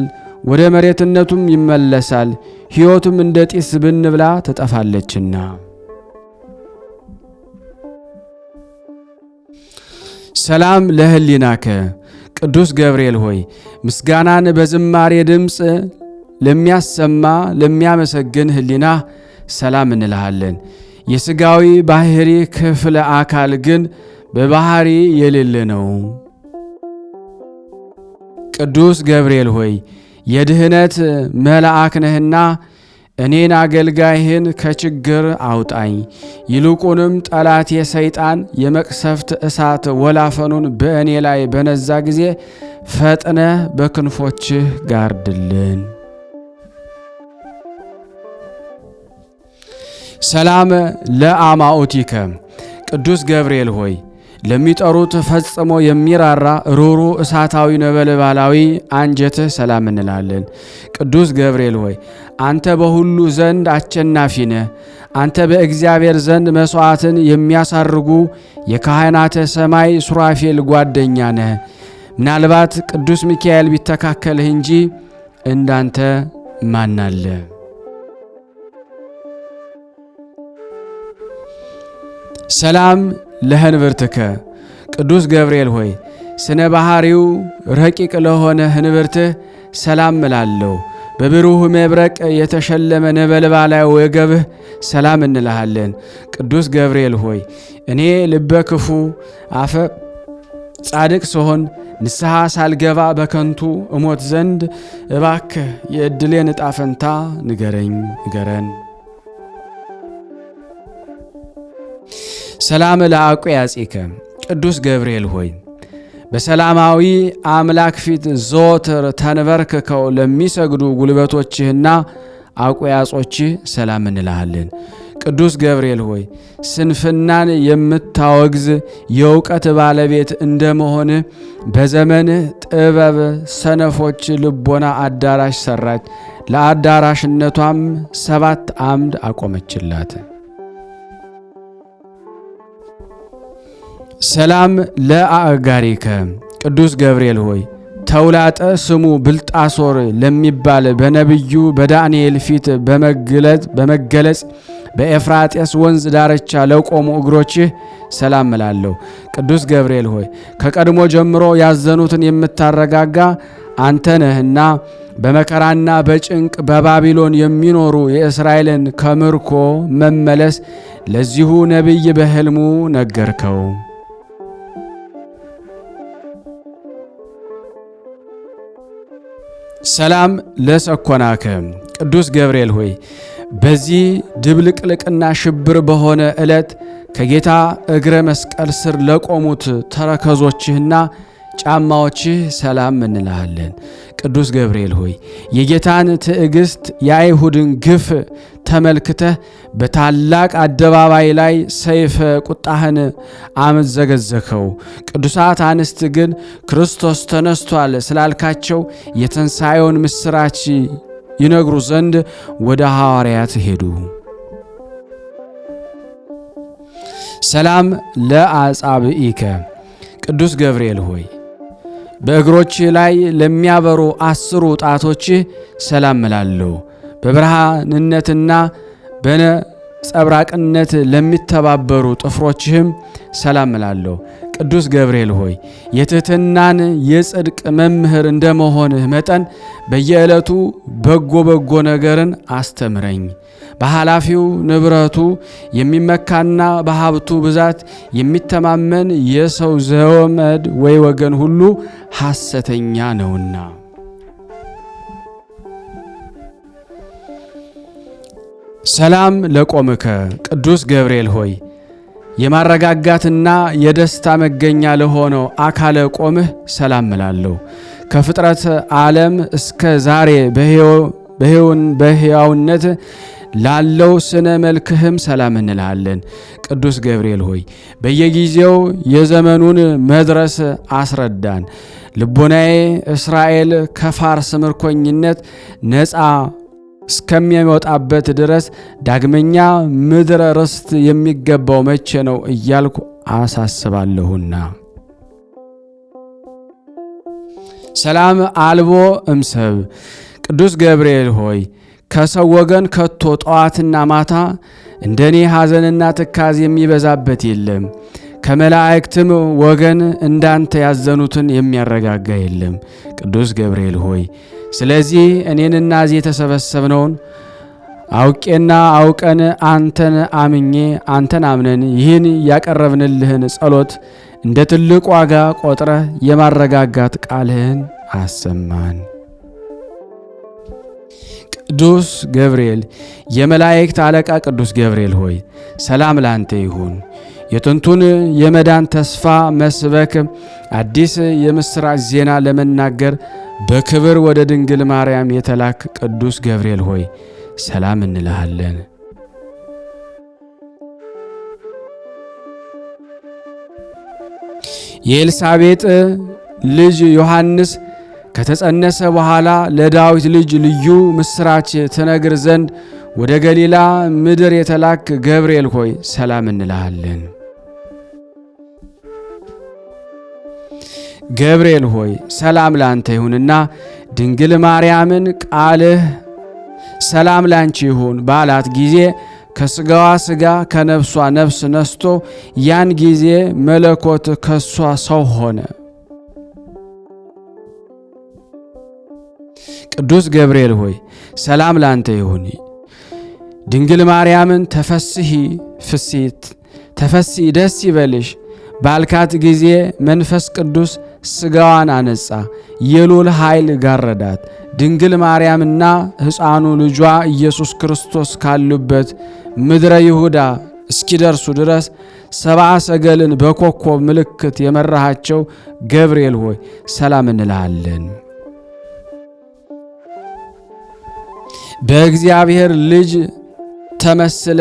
ወደ መሬትነቱም ይመለሳል፣ ሕይወቱም እንደ ጢስ ብንብላ ትጠፋለችና። ሰላም ለህሊናከ ቅዱስ ገብርኤል ሆይ ምስጋናን በዝማሬ ድምፅ ለሚያሰማ ለሚያመሰግን ህሊና ሰላም እንልሃለን። የሥጋዊ ባህሪ ክፍለ አካል ግን በባህሪ የሌለ ነው። ቅዱስ ገብርኤል ሆይ የድህነት መልአክ ነህና እኔን አገልጋይህን ከችግር አውጣኝ። ይልቁንም ጠላቴ ሰይጣን የመቅሰፍት እሳት ወላፈኑን በእኔ ላይ በነዛ ጊዜ ፈጥነህ በክንፎችህ ጋርድልን። ሰላም ለአማኦቲከ ቅዱስ ገብርኤል ሆይ ለሚጠሩት ፈጽሞ የሚራራ ሩሩ እሳታዊ ነበልባላዊ አንጀትህ ሰላም እንላለን። ቅዱስ ገብርኤል ሆይ አንተ በሁሉ ዘንድ አሸናፊ ነህ። አንተ በእግዚአብሔር ዘንድ መሥዋዕትን የሚያሳርጉ የካህናተ ሰማይ ሱራፌል ጓደኛ ነህ። ምናልባት ቅዱስ ሚካኤል ቢተካከልህ እንጂ እንዳንተ ማን አለ? ሰላም ለህንብርትከ ቅዱስ ገብርኤል ሆይ ስነ ባህሪው ረቂቅ ለሆነ ህንብርትህ ሰላም እላለሁ። በብሩህ መብረቅ የተሸለመ ነበልባላዊ ወገብህ ሰላም እንልሃለን። ቅዱስ ገብርኤል ሆይ እኔ ልበ ክፉ አፈ ጻድቅ ስሆን ንስሐ ሳልገባ በከንቱ እሞት ዘንድ እባክህ የዕድሌን ዕጣ ፈንታ ንገረን። ሰላም ለአቆያጺከ ቅዱስ ገብርኤል ሆይ በሰላማዊ አምላክ ፊት ዘወትር ተንበርክከው ለሚሰግዱ ጉልበቶችህና አቆያጾችህ ሰላም እንልሃለን። ቅዱስ ገብርኤል ሆይ ስንፍናን የምታወግዝ የእውቀት ባለቤት እንደመሆን በዘመንህ ጥበብ ሰነፎች ልቦና አዳራሽ ሰራች፣ ለአዳራሽነቷም 7 አምድ አቆመችላት። ሰላም ለአጋሪከ ቅዱስ ገብርኤል ሆይ ተውላጠ ስሙ ብልጣሶር ለሚባል በነቢዩ በዳንኤል ፊት በመገለጽ በኤፍራጤስ ወንዝ ዳርቻ ለቆሙ እግሮችህ ሰላም እላለሁ። ቅዱስ ገብርኤል ሆይ ከቀድሞ ጀምሮ ያዘኑትን የምታረጋጋ አንተ ነህና በመከራና በጭንቅ በባቢሎን የሚኖሩ የእስራኤልን ከምርኮ መመለስ ለዚሁ ነቢይ በሕልሙ ነገርከው። ሰላም ለሰኮናከ ቅዱስ ገብርኤል ሆይ በዚህ ድብልቅልቅና ሽብር በሆነ ዕለት ከጌታ እግረ መስቀል ስር ለቆሙት ተረከዞችህና ጫማዎችህ ሰላም እንልሃለን። ቅዱስ ገብርኤል ሆይ የጌታን ትዕግስት የአይሁድን ግፍ ተመልክተህ በታላቅ አደባባይ ላይ ሰይፈ ቁጣህን አመዘገዘከው። ቅዱሳት አንስት ግን ክርስቶስ ተነስቷል ስላልካቸው የትንሣኤውን ምስራች ይነግሩ ዘንድ ወደ ሐዋርያት ሄዱ። ሰላም ለአጻብኢከ ቅዱስ ገብርኤል ሆይ በእግሮች ላይ ለሚያበሩ 10 ጣቶችህ ሰላም እላለሁ። በብርሃንነትና በነጸብራቅነት ለሚተባበሩ ጥፍሮችህም ሰላም እላለሁ። ቅዱስ ገብርኤል ሆይ የትሕትናን የጽድቅ መምህር እንደመሆንህ መጠን በየዕለቱ በጎ ነገርን አስተምረኝ። በኃላፊው ንብረቱ የሚመካና በሀብቱ ብዛት የሚተማመን የሰው ዘመድ ወይ ወገን ሁሉ ሐሰተኛ ነውና። ሰላም ለቆምከ ቅዱስ ገብርኤል ሆይ የማረጋጋትና የደስታ መገኛ ለሆነው አካለ ቆምህ ሰላም እላለሁ። ከፍጥረት ዓለም እስከ ዛሬ በሕያውነት ላለው ስነ መልክህም ሰላም እንልሃለን። ቅዱስ ገብርኤል ሆይ በየጊዜው የዘመኑን መድረስ አስረዳን። ልቦናዬ እስራኤል ከፋርስ ምርኮኝነት ነፃ እስከሚወጣበት ድረስ ዳግመኛ ምድረ ርስት የሚገባው መቼ ነው እያልኩ አሳስባለሁና። ሰላም አልቦ እምሰብ ቅዱስ ገብርኤል ሆይ ከሰው ወገን ከቶ ጠዋትና ማታ እንደኔ ሐዘንና ትካዝ የሚበዛበት የለም። ከመላእክትም ወገን እንዳንተ ያዘኑትን የሚያረጋጋ የለም። ቅዱስ ገብርኤል ሆይ ስለዚህ እኔንና እዚህ የተሰበሰብነውን አውቄና አውቀን አንተን አምነን ይህን ያቀረብንልህን ጸሎት እንደ ትልቅ ዋጋ ቆጥረህ የማረጋጋት ቃልህን አሰማን። ቅዱስ ገብርኤል የመላእክት አለቃ ቅዱስ ገብርኤል ሆይ ሰላም ላንተ ይሁን። የጥንቱን የመዳን ተስፋ መስበክ አዲስ የምስራች ዜና ለመናገር በክብር ወደ ድንግል ማርያም የተላክ ቅዱስ ገብርኤል ሆይ ሰላም እንልሃለን። የኤልሳቤጥ ልጅ ዮሐንስ ከተጸነሰ በኋላ ለዳዊት ልጅ ልዩ ምስራች ትነግር ዘንድ ወደ ገሊላ ምድር የተላክ ገብርኤል ሆይ ሰላም እንልሃለን። ገብርኤል ሆይ ሰላም ላንተ ይሁንና ድንግል ማርያምን ቃልህ ሰላም ላንቺ ይሁን ባላት ጊዜ ከስጋዋ ስጋ ከነፍሷ ነፍስ ነስቶ ያን ጊዜ መለኮት ከሷ ሰው ሆነ። ቅዱስ ገብርኤል ሆይ ሰላም ላንተ ይሁን። ድንግል ማርያምን ተፈሲ ደስ ይበልሽ ባልካት ጊዜ መንፈስ ቅዱስ ስጋዋን አነጻ፣ የሉል ኃይል ጋረዳት። ድንግል ማርያምና ሕፃኑ ልጇ ኢየሱስ ክርስቶስ ካሉበት ምድረ ይሁዳ እስኪደርሱ ድረስ 70 ሰገልን በኮከብ ምልክት የመራሃቸው ገብርኤል ሆይ ሰላም እንልሃለን። በእግዚአብሔር ልጅ ተመስለ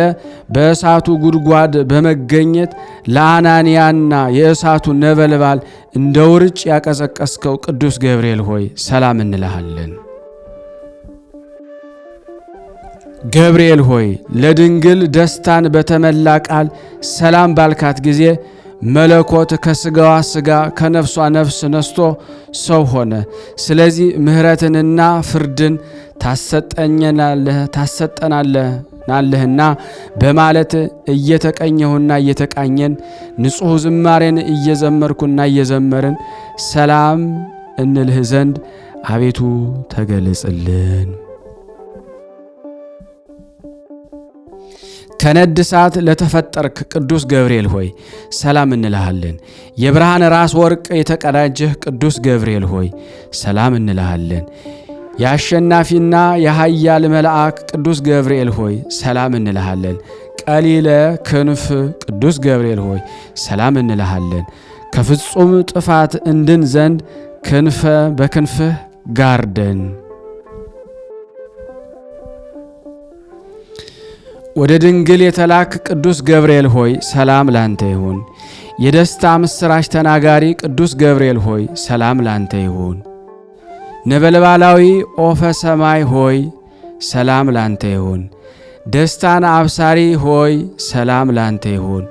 በእሳቱ ጉድጓድ በመገኘት ለአናንያና የእሳቱ ነበልባል እንደ ውርጭ ያቀሰቀስከው ቅዱስ ገብርኤል ሆይ ሰላም እንልሃለን። ገብርኤል ሆይ ለድንግል ደስታን በተመላ ቃል ሰላም ባልካት ጊዜ መለኮት ከስጋዋ ስጋ ከነፍሷ ነፍስ ነስቶ ሰው ሆነ። ስለዚህ ምሕረትንና ፍርድን ታሰጠናለህና በማለት እየተቀኘሁና እየተቃኘን ንጹሕ ዝማሬን እየዘመርኩና እየዘመርን ሰላም እንልህ ዘንድ አቤቱ ተገለጽልን። ከነድ እሳት ለተፈጠርክ ቅዱስ ገብርኤል ሆይ ሰላም እንልሃለን። የብርሃን ራስ ወርቅ የተቀዳጀህ ቅዱስ ገብርኤል ሆይ ሰላም እንልሃለን። የአሸናፊና የኃያል መልአክ ቅዱስ ገብርኤል ሆይ ሰላም እንልሃለን። ቀሊለ ክንፍ ቅዱስ ገብርኤል ሆይ ሰላም እንልሃለን። ከፍጹም ጥፋት እንድን ዘንድ በክንፍህ ጋርደን። ወደ ድንግል የተላክ ቅዱስ ገብርኤል ሆይ ሰላም ላንተ ይሁን። የደስታ ምስራች ተናጋሪ ቅዱስ ገብርኤል ሆይ ሰላም ላንተ ይሁን። ነበልባላዊ ኦፈ ሰማይ ሆይ ሰላም ላንተ ይሁን። ደስታን አብሳሪ ሆይ ሰላም ላንተ ይሁን።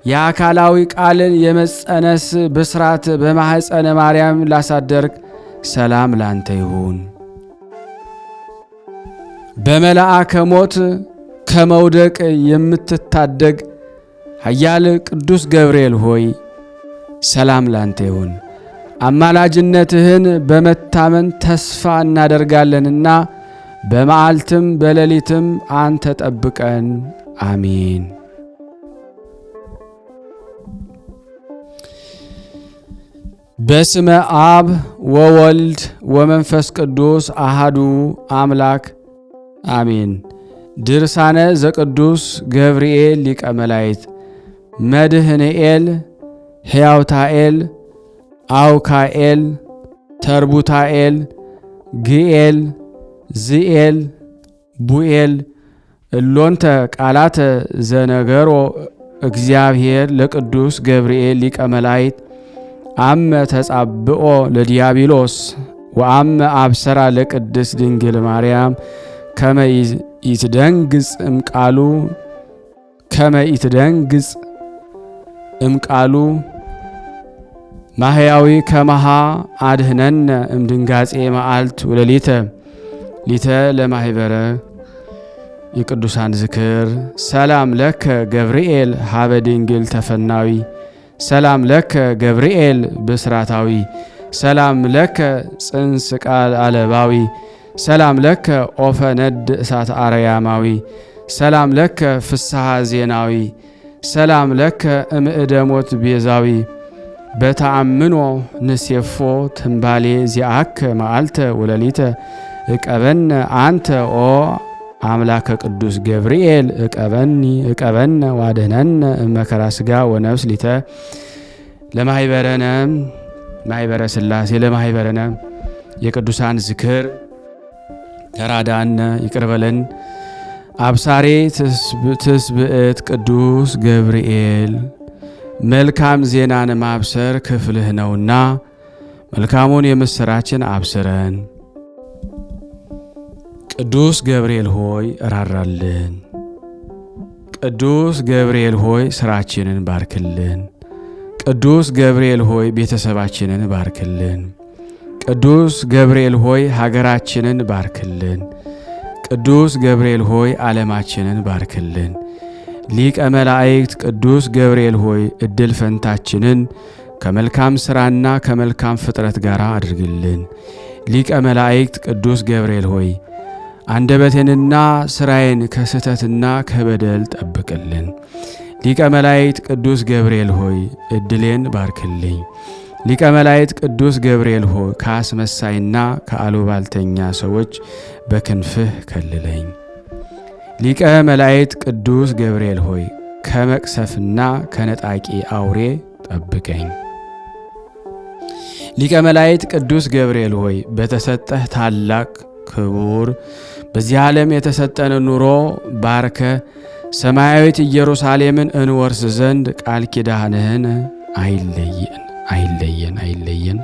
የአካላዊ ቃልን የመጸነስ ብስራት በማኅፀነ ማርያም ላሳደርክ ሰላም ላንተ ይሁን። በመልአከ ሞት ከመውደቅ የምትታደግ ኃያል ቅዱስ ገብርኤል ሆይ ሰላም ላንተ ይሁን። አማላጅነትህን በመታመን ተስፋ እናደርጋለንና በመዓልትም በሌሊትም አንተ ጠብቀን። አሜን። በስመ አብ ወወልድ ወመንፈስ ቅዱስ አሃዱ አምላክ አሜን። ድርሳነ ዘቅዱስ ገብርኤል ሊቀ መላእክት መድህንኤል ሕያውታኤል አውካኤል ተርቡታኤል ግኤል ዝኤል ቡኤል እሎንተ ቃላተ ዘነገሮ እግዚአብሔር ለቅዱስ ገብርኤል ሊቀ መላእክት አመ ተጻብኦ ለዲያብሎስ ወአመ አብሰራ ለቅድስት ድንግል ማርያም ከመ ይትደንግጽ እምቃሉ ማህያዊ ከመሃ አድህነነ እምድንጋጼ መዓልት ወለሊተ ሊተ ለማህበረ የቅዱሳን ዝክር። ሰላም ለከ ገብርኤል ሀበ ድንግል ተፈናዊ ሰላም ለከ ገብርኤል ብስራታዊ ሰላም ለከ ጽንስ ቃል አለባዊ ሰላም ለከ ኦፈ ነድ እሳት አርያማዊ ሰላም ለከ ፍስሐ ዜናዊ ሰላም ለከ እምእደ ሞት ቤዛዊ በተአምኖ ንሴፎ ትንባሌ ዚአከ መዓልተ ወለሊተ እቀበነ አንተ ኦ አምላከ ቅዱስ ገብርኤል እቀበነ ዋድህነነ እመከራ ሥጋ ወነፍስ ሊተ ለማህበረነ ማህበረ ሥላሴ ለማህበረነ የቅዱሳን ዝክር ተራዳነ ይቅርበለን። አብሳሬ ትስብእት ቅዱስ ገብርኤል መልካም ዜናን ማብሰር ክፍልህ ነውና መልካሙን የምስራችን አብስረን። ቅዱስ ገብርኤል ሆይ እራራልን። ቅዱስ ገብርኤል ሆይ ስራችንን ባርክልን። ቅዱስ ገብርኤል ሆይ ቤተሰባችንን ባርክልን። ቅዱስ ገብርኤል ሆይ ሀገራችንን ባርክልን። ቅዱስ ገብርኤል ሆይ ዓለማችንን ባርክልን። ሊቀ መላእክት ቅዱስ ገብርኤል ሆይ እድል ፈንታችንን ከመልካም ሥራና ከመልካም ፍጥረት ጋር አድርግልን። ሊቀ መላእክት ቅዱስ ገብርኤል ሆይ አንደበቴንና ሥራዬን ከስህተትና ከበደል ጠብቅልን። ሊቀ መላእክት ቅዱስ ገብርኤል ሆይ እድሌን ባርክልኝ። ሊቀ መላእክት ቅዱስ ገብርኤል ሆይ ከአስመሳይና ከአሉባልተኛ ሰዎች በክንፍህ ከልለኝ። ሊቀ መላእክት ቅዱስ ገብርኤል ሆይ ከመቅሰፍና ከነጣቂ አውሬ ጠብቀኝ። ሊቀ መላእክት ቅዱስ ገብርኤል ሆይ በተሰጠህ ታላቅ ክቡር በዚህ ዓለም የተሰጠን ኑሮ ባርከ ሰማያዊት ኢየሩሳሌምን እንወርስ ዘንድ ቃል ኪዳንህን አይለየን።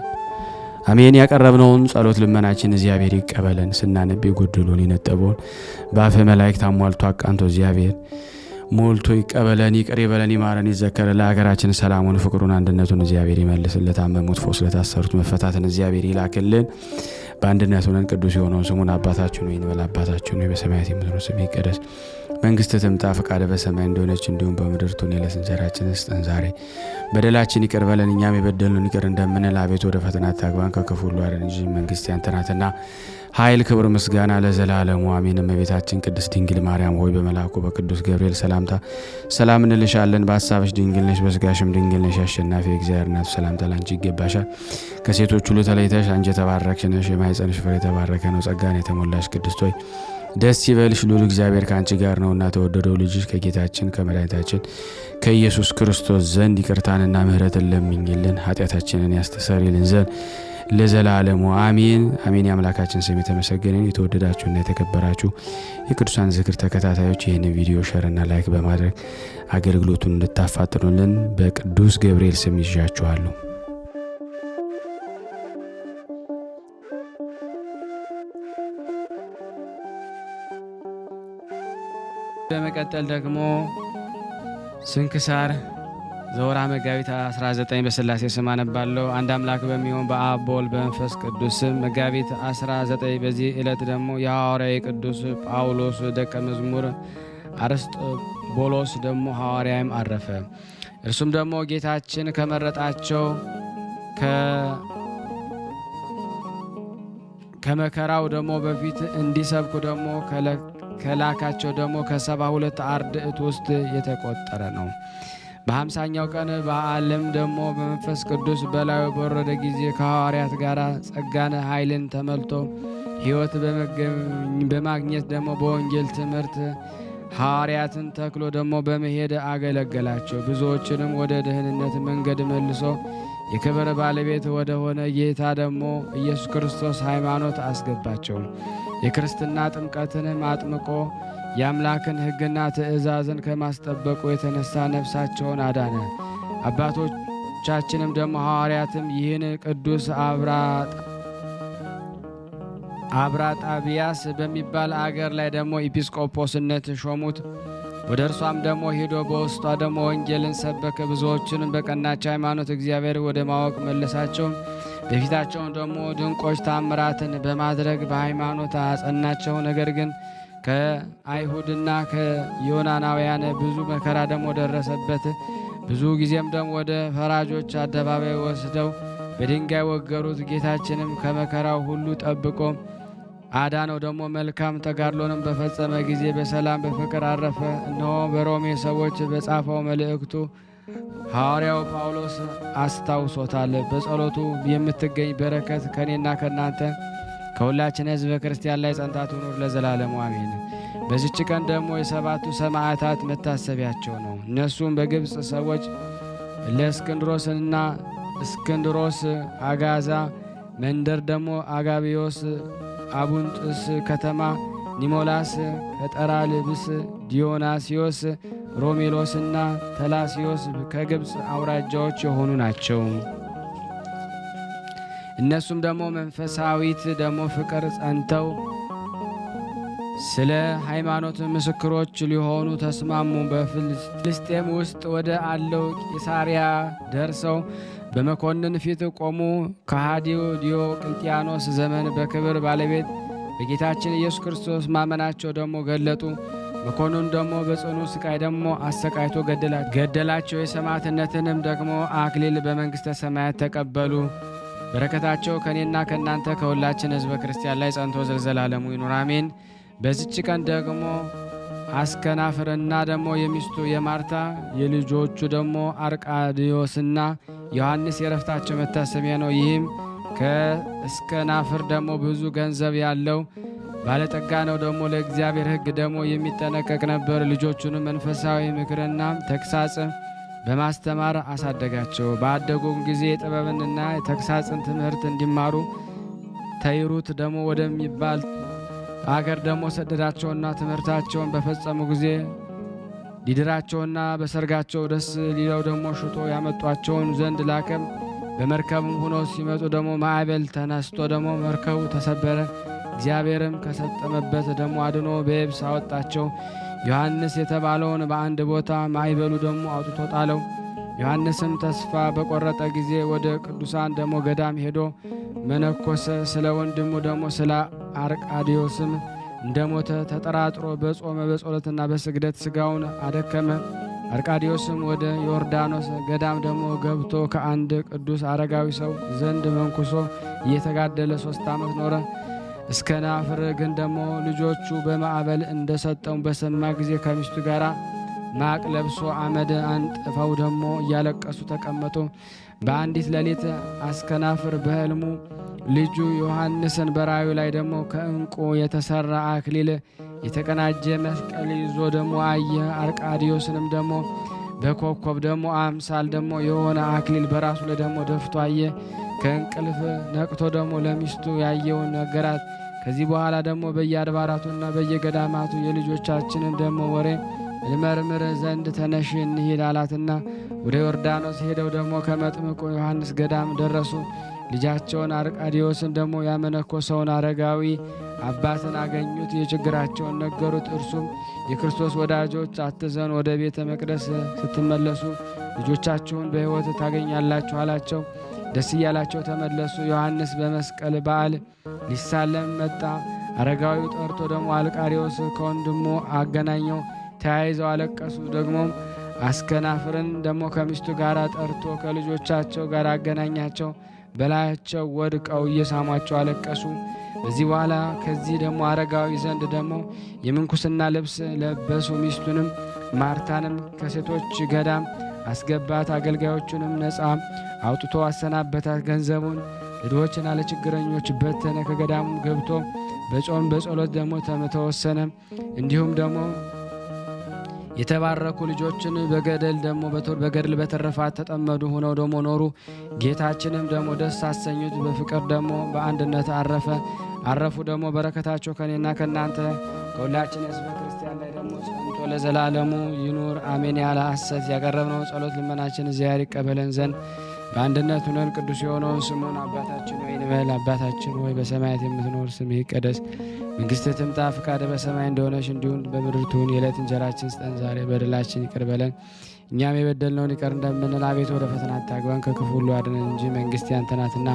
አሜን። ያቀረብነውን ጸሎት ልመናችን እግዚአብሔር ይቀበለን። ስናነብ የጎደሉን የነጠበውን በአፈ መላእክት አሟልቶ አቃንቶ እግዚአብሔር ሞልቶ ይቀበለን፣ ይቅር ይበለን፣ ይማረን፣ ይዘከረን። ለሀገራችን ሰላሙን፣ ፍቅሩን፣ አንድነቱን እግዚአብሔር ይመልስልን። ለታመሙት ፈውስ፣ ለታሰሩት መፈታትን እግዚአብሔር ይላክልን። በአንድነት ሆነን ቅዱስ የሆነውን ስሙን አባታችን ሆይ እንበል። አባታችን ሆይ በሰማያት የምትኖር ስምህ ይቀደስ፣ መንግሥትህ ትምጣ፣ ፈቃድህ በሰማይ እንደሆነች እንዲሁም በምድር ትሁን። የዕለት እንጀራችንን ስጠን ዛሬ፣ በደላችን ይቅር በለን እኛም የበደሉንን ይቅር እንደምንል፣ አቤቱ ወደ ፈተና አታግባን ከክፉ ሁሉ አድነን እንጂ መንግሥት ያንተ ናትና ኃይል፣ ክብር፣ ምስጋና ለዘላለሙ አሜን። እመቤታችን ቅድስት ድንግል ማርያም ሆይ በመልአኩ በቅዱስ ገብርኤል ሰላምታ ሰላም እንልሻለን። በሐሳብሽ ድንግል ነሽ፣ በሥጋሽም ድንግል ነሽ። አሸናፊ የእግዚአብሔር እናት ሰላምታ ላንቺ ይገባሻል። ከሴቶች ሁሉ ተለይተሽ አንቺ የተባረክሽ ነሽ፣ የማኅፀንሽ ፍሬ የተባረከ ነው። ጸጋን የተሞላሽ ቅድስት ሆይ ደስ ይበልሽ፣ ልዑል እግዚአብሔር ከአንቺ ጋር ነውና ተወደደው ልጅሽ ከጌታችን ከመድኃኒታችን ከኢየሱስ ክርስቶስ ዘንድ ይቅርታንና ምሕረትን ለምኝልን ኃጢአታችንን ያስተሰርይልን ዘንድ ለዘላለሙ አሜን አሜን። የአምላካችን ስም የተመሰገነ። የተወደዳችሁና የተከበራችሁ የቅዱሳን ዝክር ተከታታዮች ይህን ቪዲዮ ሸርና ላይክ በማድረግ አገልግሎቱን እንድታፋጥኑልን በቅዱስ ገብርኤል ስም ይዣችኋለሁ። በመቀጠል ደግሞ ስንክሳር ዘወርኀ መጋቢት 19 በሥላሴ ስም አነባለሁ። አንድ አምላክ በሚሆን በአብ በወልድ በመንፈስ ቅዱስ ስም መጋቢት 19 በዚህ ዕለት ደግሞ የሐዋርያው ቅዱስ ጳውሎስ ደቀ መዝሙር አርስጦቡሎስ ደግሞ ሐዋርያም አረፈ። እርሱም ደግሞ ጌታችን ከመረጣቸው ከመከራው ደግሞ በፊት እንዲሰብኩ ደግሞ ከላካቸው ደግሞ ከ72 አርድእት ውስጥ የተቆጠረ ነው። በ50ኛው ቀን በዓለም ደግሞ በመንፈስ ቅዱስ በላዩ በወረደ ጊዜ ከሐዋርያት ጋር ጸጋን ኃይልን ተመልቶ ሕይወት በማግኘት ደግሞ በወንጌል ትምህርት ሐዋርያትን ተክሎ ደግሞ በመሄድ አገለገላቸው። ብዙዎችንም ወደ ደህንነት መንገድ መልሶ የክብር ባለቤት ወደ ሆነ ጌታ ደግሞ ኢየሱስ ክርስቶስ ሃይማኖት አስገባቸው። የክርስትና ጥምቀትንም አጥምቆ የአምላክን ሕግና ትእዛዝን ከማስጠበቁ የተነሳ ነፍሳቸውን አዳነ። አባቶቻችንም ደግሞ ሐዋርያትም ይህን ቅዱስ አብራጣቢያስ በሚባል አገር ላይ ደግሞ ኤጲስቆጶስነት ሾሙት። ወደ እርሷም ደግሞ ሄዶ በውስጧ ደግሞ ወንጌልን ሰበከ። ብዙዎችንም በቀናች ሃይማኖት እግዚአብሔር ወደ ማወቅ መለሳቸው። በፊታቸውን ደግሞ ድንቆች ታምራትን በማድረግ በሃይማኖት አጸናቸው። ነገር ግን ከአይሁድና ከዮናናውያን ብዙ መከራ ደግሞ ደረሰበት። ብዙ ጊዜም ደግሞ ወደ ፈራጆች አደባባይ ወስደው በድንጋይ ወገሩት። ጌታችንም ከመከራው ሁሉ ጠብቆ አዳነው። ደግሞ መልካም ተጋድሎንም በፈጸመ ጊዜ በሰላም በፍቅር አረፈ። እነሆ በሮሜ ሰዎች በጻፈው መልእክቱ ሐዋርያው ጳውሎስ አስታውሶታል። በጸሎቱ የምትገኝ በረከት ከእኔና ከእናንተ ከሁላችን ሕዝበ ክርስቲያን ላይ ጸንታ ትኑር ለዘላለሙ አሜን። በዚች ቀን ደግሞ የሰባቱ ሰማዕታት መታሰቢያቸው ነው። እነሱም በግብፅ ሰዎች ለእስክንድሮስና እስክንድሮስ፣ አጋዛ መንደር ደግሞ አጋቢዮስ፣ አቡንጥስ ከተማ፣ ኒሞላስ፣ ከጠራልብስ፣ ዲዮናስዮስ፣ ሮሜሎስና ተላሲዮስ ከግብፅ አውራጃዎች የሆኑ ናቸው። እነሱም ደግሞ መንፈሳዊት ደግሞ ፍቅር ጸንተው ስለ ሃይማኖት ምስክሮች ሊሆኑ ተስማሙ። በፍልስጤም ውስጥ ወደ አለው ቂሳሪያ ደርሰው በመኮንን ፊት ቆሙ። ከሃዲው ዲዮቅልጥያኖስ ዘመን በክብር ባለቤት በጌታችን ኢየሱስ ክርስቶስ ማመናቸው ደግሞ ገለጡ። መኮንን ደግሞ በጽኑ ስቃይ ደግሞ አሰቃይቶ ገደላቸው። የሰማዕትነትንም ደግሞ አክሊል በመንግሥተ ሰማያት ተቀበሉ። በረከታቸው ከእኔና ከእናንተ ከሁላችን ሕዝበ ክርስቲያን ላይ ጸንቶ ዘላለሙ ይኑር አሜን። በዚች ቀን ደግሞ አስከናፍርና ደግሞ የሚስቱ የማርታ የልጆቹ ደግሞ አርቃዲዮስና ዮሐንስ የረፍታቸው መታሰቢያ ነው። ይህም ከእስከናፍር ደግሞ ብዙ ገንዘብ ያለው ባለጠጋ ነው። ደግሞ ለእግዚአብሔር ሕግ ደግሞ የሚጠነቀቅ ነበር። ልጆቹንም መንፈሳዊ ምክርና ተግሳጽ በማስተማር አሳደጋቸው። ባደጉም ጊዜ ጥበብንና የተግሳጽን ትምህርት እንዲማሩ ተይሩት ደግሞ ወደሚባል አገር ደግሞ ሰደዳቸውና ትምህርታቸውን በፈጸሙ ጊዜ ሊድራቸውና በሰርጋቸው ደስ ሊለው ደግሞ ሽጦ ያመጧቸውን ዘንድ ላከም። በመርከብም ሆኖ ሲመጡ ደግሞ ማዕበል ተነስቶ ደግሞ መርከቡ ተሰበረ። እግዚአብሔርም ከሰጠመበት ደግሞ አድኖ በየብስ አወጣቸው። ዮሐንስ የተባለውን በአንድ ቦታ ማዕበሉ ደግሞ አውጥቶ ጣለው። ዮሐንስም ተስፋ በቆረጠ ጊዜ ወደ ቅዱሳን ደግሞ ገዳም ሄዶ መነኮሰ። ስለ ወንድሙ ደግሞ ስለ አርቃዲዮስም እንደሞተ ተጠራጥሮ በጾመ በጸሎትና በስግደት ሥጋውን አደከመ። አርቃዲዮስም ወደ ዮርዳኖስ ገዳም ደግሞ ገብቶ ከአንድ ቅዱስ አረጋዊ ሰው ዘንድ መንኩሶ እየተጋደለ 3 ዓመት ኖረ። እስከ ናፍር ግን ደግሞ ልጆቹ በማዕበል እንደሰጠው በሰማ ጊዜ ከሚስቱ ጋር ማቅ ለብሶ አመድ አንጥፈው ደግሞ እያለቀሱ ተቀመጡ። በአንዲት ሌሊት አስከናፍር በሕልሙ ልጁ ዮሐንስን በራዩ ላይ ደግሞ ከዕንቁ የተሰራ አክሊል የተቀናጀ መስቀል ይዞ ደግሞ አየ። አርቃዲዮስንም ደግሞ በኮከብ ደግሞ አምሳል ደግሞ የሆነ አክሊል በራሱ ላይ ደግሞ ደፍቶ አየ። ከእንቅልፍ ነቅቶ ደግሞ ለሚስቱ ያየውን ነገራት። ከዚህ በኋላ ደግሞ በየአድባራቱና በየገዳማቱ የልጆቻችንን ደግሞ ወሬ ልመርምር ዘንድ ተነሽ እንሂድ አላትና ወደ ዮርዳኖስ ሄደው ደግሞ ከመጥምቁ ዮሐንስ ገዳም ደረሱ። ልጃቸውን አርቃዲዮስን ደግሞ ያመነኮሰውን አረጋዊ አባትን አገኙት። የችግራቸውን ነገሩት። እርሱም የክርስቶስ ወዳጆች አትዘኑ፣ ወደ ቤተ መቅደስ ስትመለሱ ልጆቻችሁን በሕይወት ታገኛላችሁ አላቸው። ደስ እያላቸው ተመለሱ። ዮሐንስ በመስቀል በዓል ሊሳለም መጣ። አረጋዊው ጠርቶ ደግሞ አርቃዲዮስ ከወንድሙ አገናኘው። ተያይዘው አለቀሱ። ደግሞም አስከናፍርን ደግሞ ከሚስቱ ጋር ጠርቶ ከልጆቻቸው ጋር አገናኛቸው። በላያቸው ወድቀው እየሳሟቸው አለቀሱ። በዚህ በኋላ ከዚህ ደግሞ አረጋዊ ዘንድ ደግሞ የምንኩስና ልብስ ለበሱ። ሚስቱንም ማርታንም ከሴቶች ገዳም አስገባት። አገልጋዮቹንም ነፃ አውጥቶ አሰናበታት። ገንዘቡን ለድሆችና ለችግረኞች በተነ። ከገዳሙ ገብቶ በጾም በጸሎት ደግሞ ተወሰነ። እንዲሁም ደግሞ የተባረኩ ልጆችን በገድል በትሩፋት ተጠመዱ ሆነው ደግሞ ኖሩ። ጌታችንም ደግሞ ደስ አሰኙት። በፍቅር ደግሞ በአንድነት አረፉ። ደግሞ በረከታቸው ከኔና ከእናንተ ከሁላችን ሕዝበ ክርስቲያን ላይ ደግሞ ጸንቶ ለዘላለሙ ይኑር አሜን። ያለ ሐሰት ያቀረብነው ጸሎት ልመናችን እግዚአብሔር ይቀበለን ዘንድ በአንድነት ሆነን ቅዱስ የሆነውን ስሙን አባታችን ሆይ እንበል። አባታችን ሆይ በሰማያት የምትኖር ስምህ ይቀደስ፣ መንግሥትህ ትምጣ፣ ፈቃድህ በሰማይ እንደሆነች እንዲሁም በምድር ትሁን። የዕለት እንጀራችንን ስጠን ዛሬ፣ በደላችን ይቅር በለን እኛም የበደልነውን ይቅር እንደምንል፣ አቤቱ ወደ ፈተና አታግባን ከክፉ ሁሉ አድነን እንጂ መንግሥት ያንተ ናትና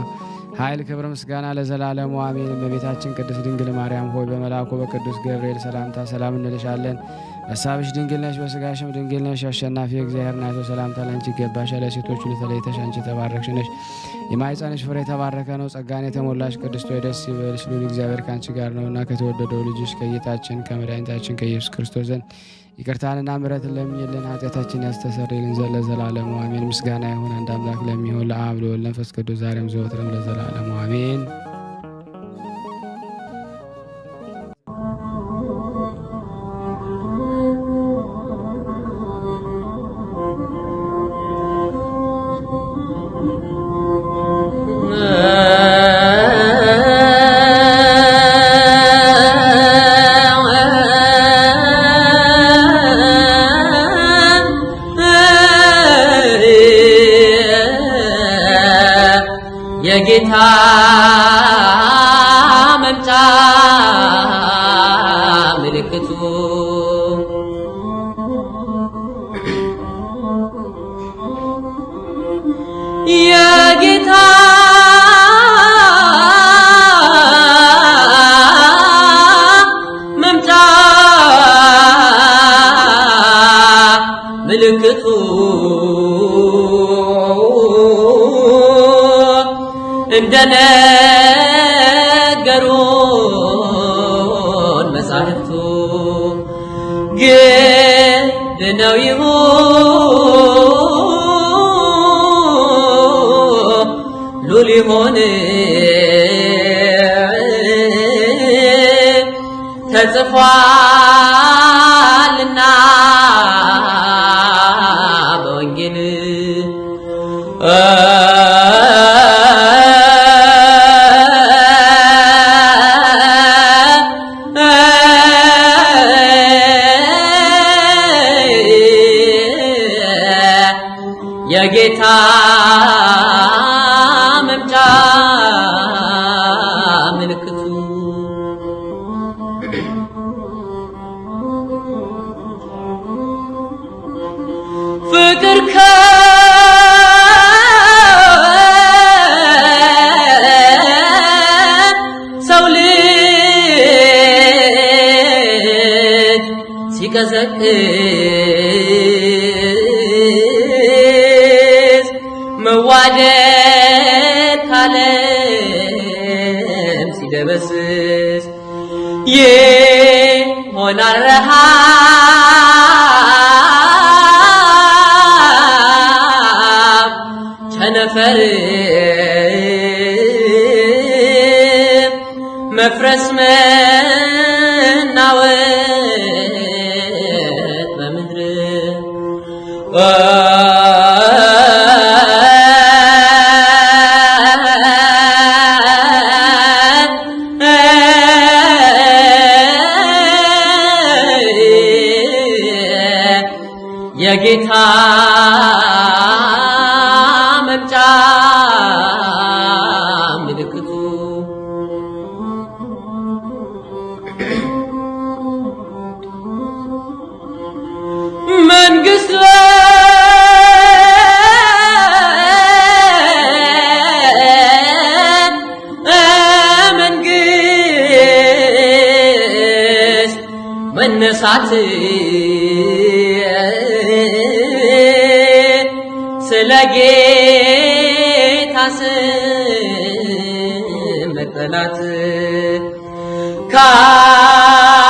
ኃይል፣ ክብር፣ ምስጋና ለዘላለሙ አሜን። እመቤታችን ቅድስት ድንግል ማርያም ሆይ በመልአኩ በቅዱስ ገብርኤል ሰላምታ ሰላም እንልሻለን። በሐሳብሽ ድንግል ነሽ፣ በሥጋሽም ድንግል ነሽ። አሸናፊ እግዚአብሔር ናቶ ሰላምታ ላንቺ ይገባሻል። ለሴቶች ሁሉ ተለይተሽ አንቺ የተባረክሽ ነሽ፣ የማኅፀንሽ ፍሬ የተባረከ ነው። ጸጋን የተሞላሽ ቅድስት ሆይ ደስ ይበልሽ፣ ልዑል እግዚአብሔር ከአንቺ ጋር ነውና ከተወደደው ልጅሽ ከጌታችን ከመድኃኒታችን ከኢየሱስ ክርስቶስ ዘንድ ይቅርታንና ምሕረትን ለምኝልን ኃጢአታችን ያስተሰርይልን ዘንድ ለዘላለሙ አሜን። ምስጋና ይሁን አንድ አምላክ ለሚሆን ለአብ ለወልድ ለመንፈስ ቅዱስ ዛሬም ዘወትርም ለዘላለሙ አሜን። የጌታ መምጫ ምልክቱ የጌታ መምጫ ምልክቱ እንደነገሩን መጻሕፍቱ ግድ ነው ይሁን ሉል ይሆን ተጽፏልና በወንጌል የጌታ መምጫ ምልክቱ ፍቅር ከሰው ልጅ ሲቀዘቅዝ መዋደድ ካለም ሲደበስስ ይሆናል ረሃብ ቸነፈር መፍረስ መናወጥ በምድር የጌታ መምጫ ምልክቱ መንግሥት መንግሥት መነሳት ስለ ጌታ ስም መጠላት ከዓመፃ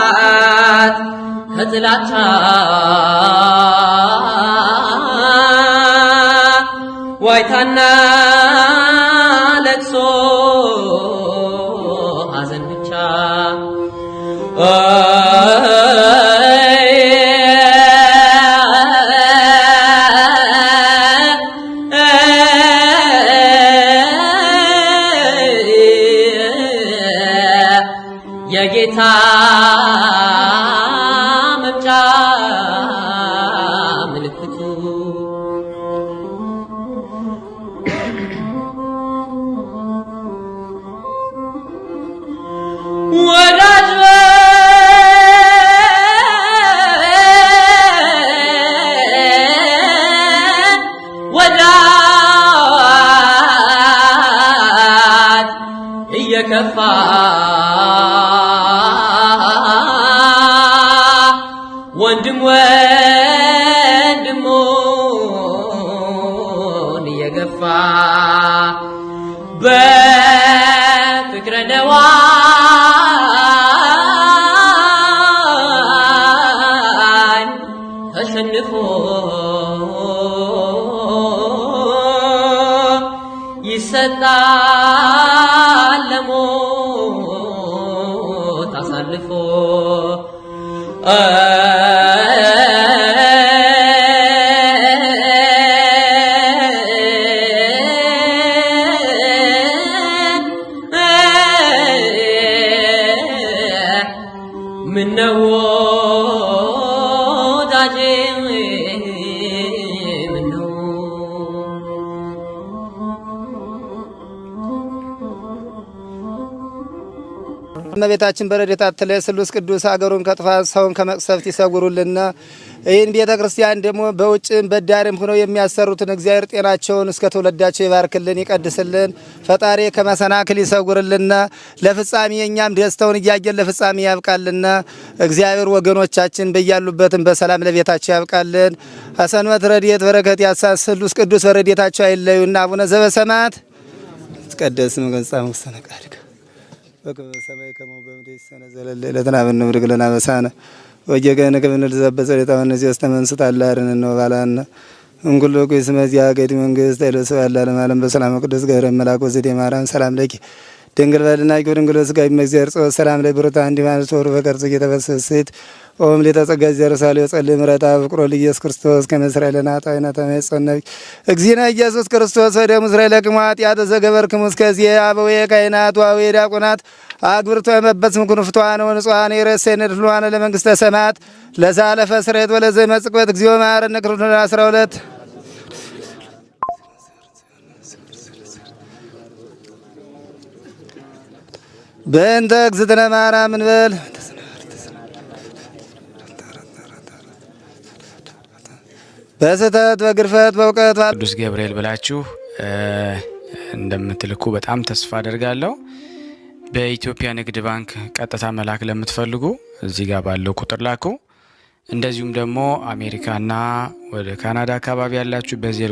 ብዛት ከጥላቻ ዋይታና ለቅሶ ሐዘን ብቻ የጌታ መምጫ ምልክቱ ወዳጅ ወዳጅ እየከፋ ወንድም ወንድሙን እየገፋ በፍቅረ ነዋይ ተሸንፎ ይሰጣል ለሞት አሳልፎ ምነው ወዳጄ ምነው እመቤታችን በረድኤታ አትለይ። ስሉስ ቅዱስ አገሩን ከጥፋት ሰውን ከመቅሰፍት ይሰውሩልና። ይህን ቤተ ክርስቲያን ደግሞ በውጭም በዳርም ሆነው የሚያሰሩትን እግዚአብሔር ጤናቸውን እስከ ትውልዳቸው ይባርክልን ይቀድስልን። ፈጣሪ ከመሰናክል ይሰውርልና። ለፍጻሜ እኛም ደስተውን እያየን ለፍጻሜ ያብቃልና። እግዚአብሔር ወገኖቻችን በያሉበትም በሰላም ለቤታቸው ያብቃልን። ሰንበት ረድኤት በረከት ያሳስ ስሉስ ቅዱስ በረድኤታቸው አይለዩና። አቡነ ዘበሰማያት ይትቀደስ ስምከ ወይትጸድቅ ቃልከ በከመ በሰማይ ከማሁ በምድር ይሲሐየነ ዘለለ ዕለትነ ሀበነ ኅቡር ለነ አበሳነ ወጌጋየነ ከመ ንርዛዕ በጸሎተ እነዚህ አስተመንስት አላርን ነው ባላና እንኩሎ ኩይስ መዚያ ገዲ መንግስት አይለሰ ያለ ዓለም በሰላም ቅዱስ ገብረ መልአክ ወዘዴ ማርያም ሰላም ለኪ ድንግል በልና ይሁን ድንግል ስጋይ መግዚአብሔር ጾ ሰላም ላይ ብሩታ እንዲ ማለት ወሩ በቀርጽ እየተበሰሰት ኦም ለተጸጋ ዘርሳለ ጸልይ ምረታ ፍቅሮ ለኢየሱስ ክርስቶስ ከመስራኤልና ጣይና ተመጽነብ እግዚእነ ኢየሱስ ክርስቶስ ወደ እስራኤል ለቅማት ያተዘገበርክሙ እስከዚህ አበው የካይናት ዋው የዲያቆናት አግብርቶ የመበጽ ምኩን ፍቷን ወንጿን የረሰነ ድሏን ለመንግስተ ሰማያት ለዛለፈ ስሬት ወለዘ መጽቆት እግዚኦ ማረነ ክርስቶስ 12 በእንተ እግዝእትነ ማርያም እንበል በስህተት በግርፈት በእውቀት ቅዱስ ገብርኤል ብላችሁ እንደምትልኩ በጣም ተስፋ አደርጋለሁ። በኢትዮጵያ ንግድ ባንክ ቀጥታ መላክ ለምትፈልጉ እዚህ ጋር ባለው ቁጥር ላኩ። እንደዚሁም ደግሞ አሜሪካና ወደ ካናዳ አካባቢ ያላችሁ በዚህ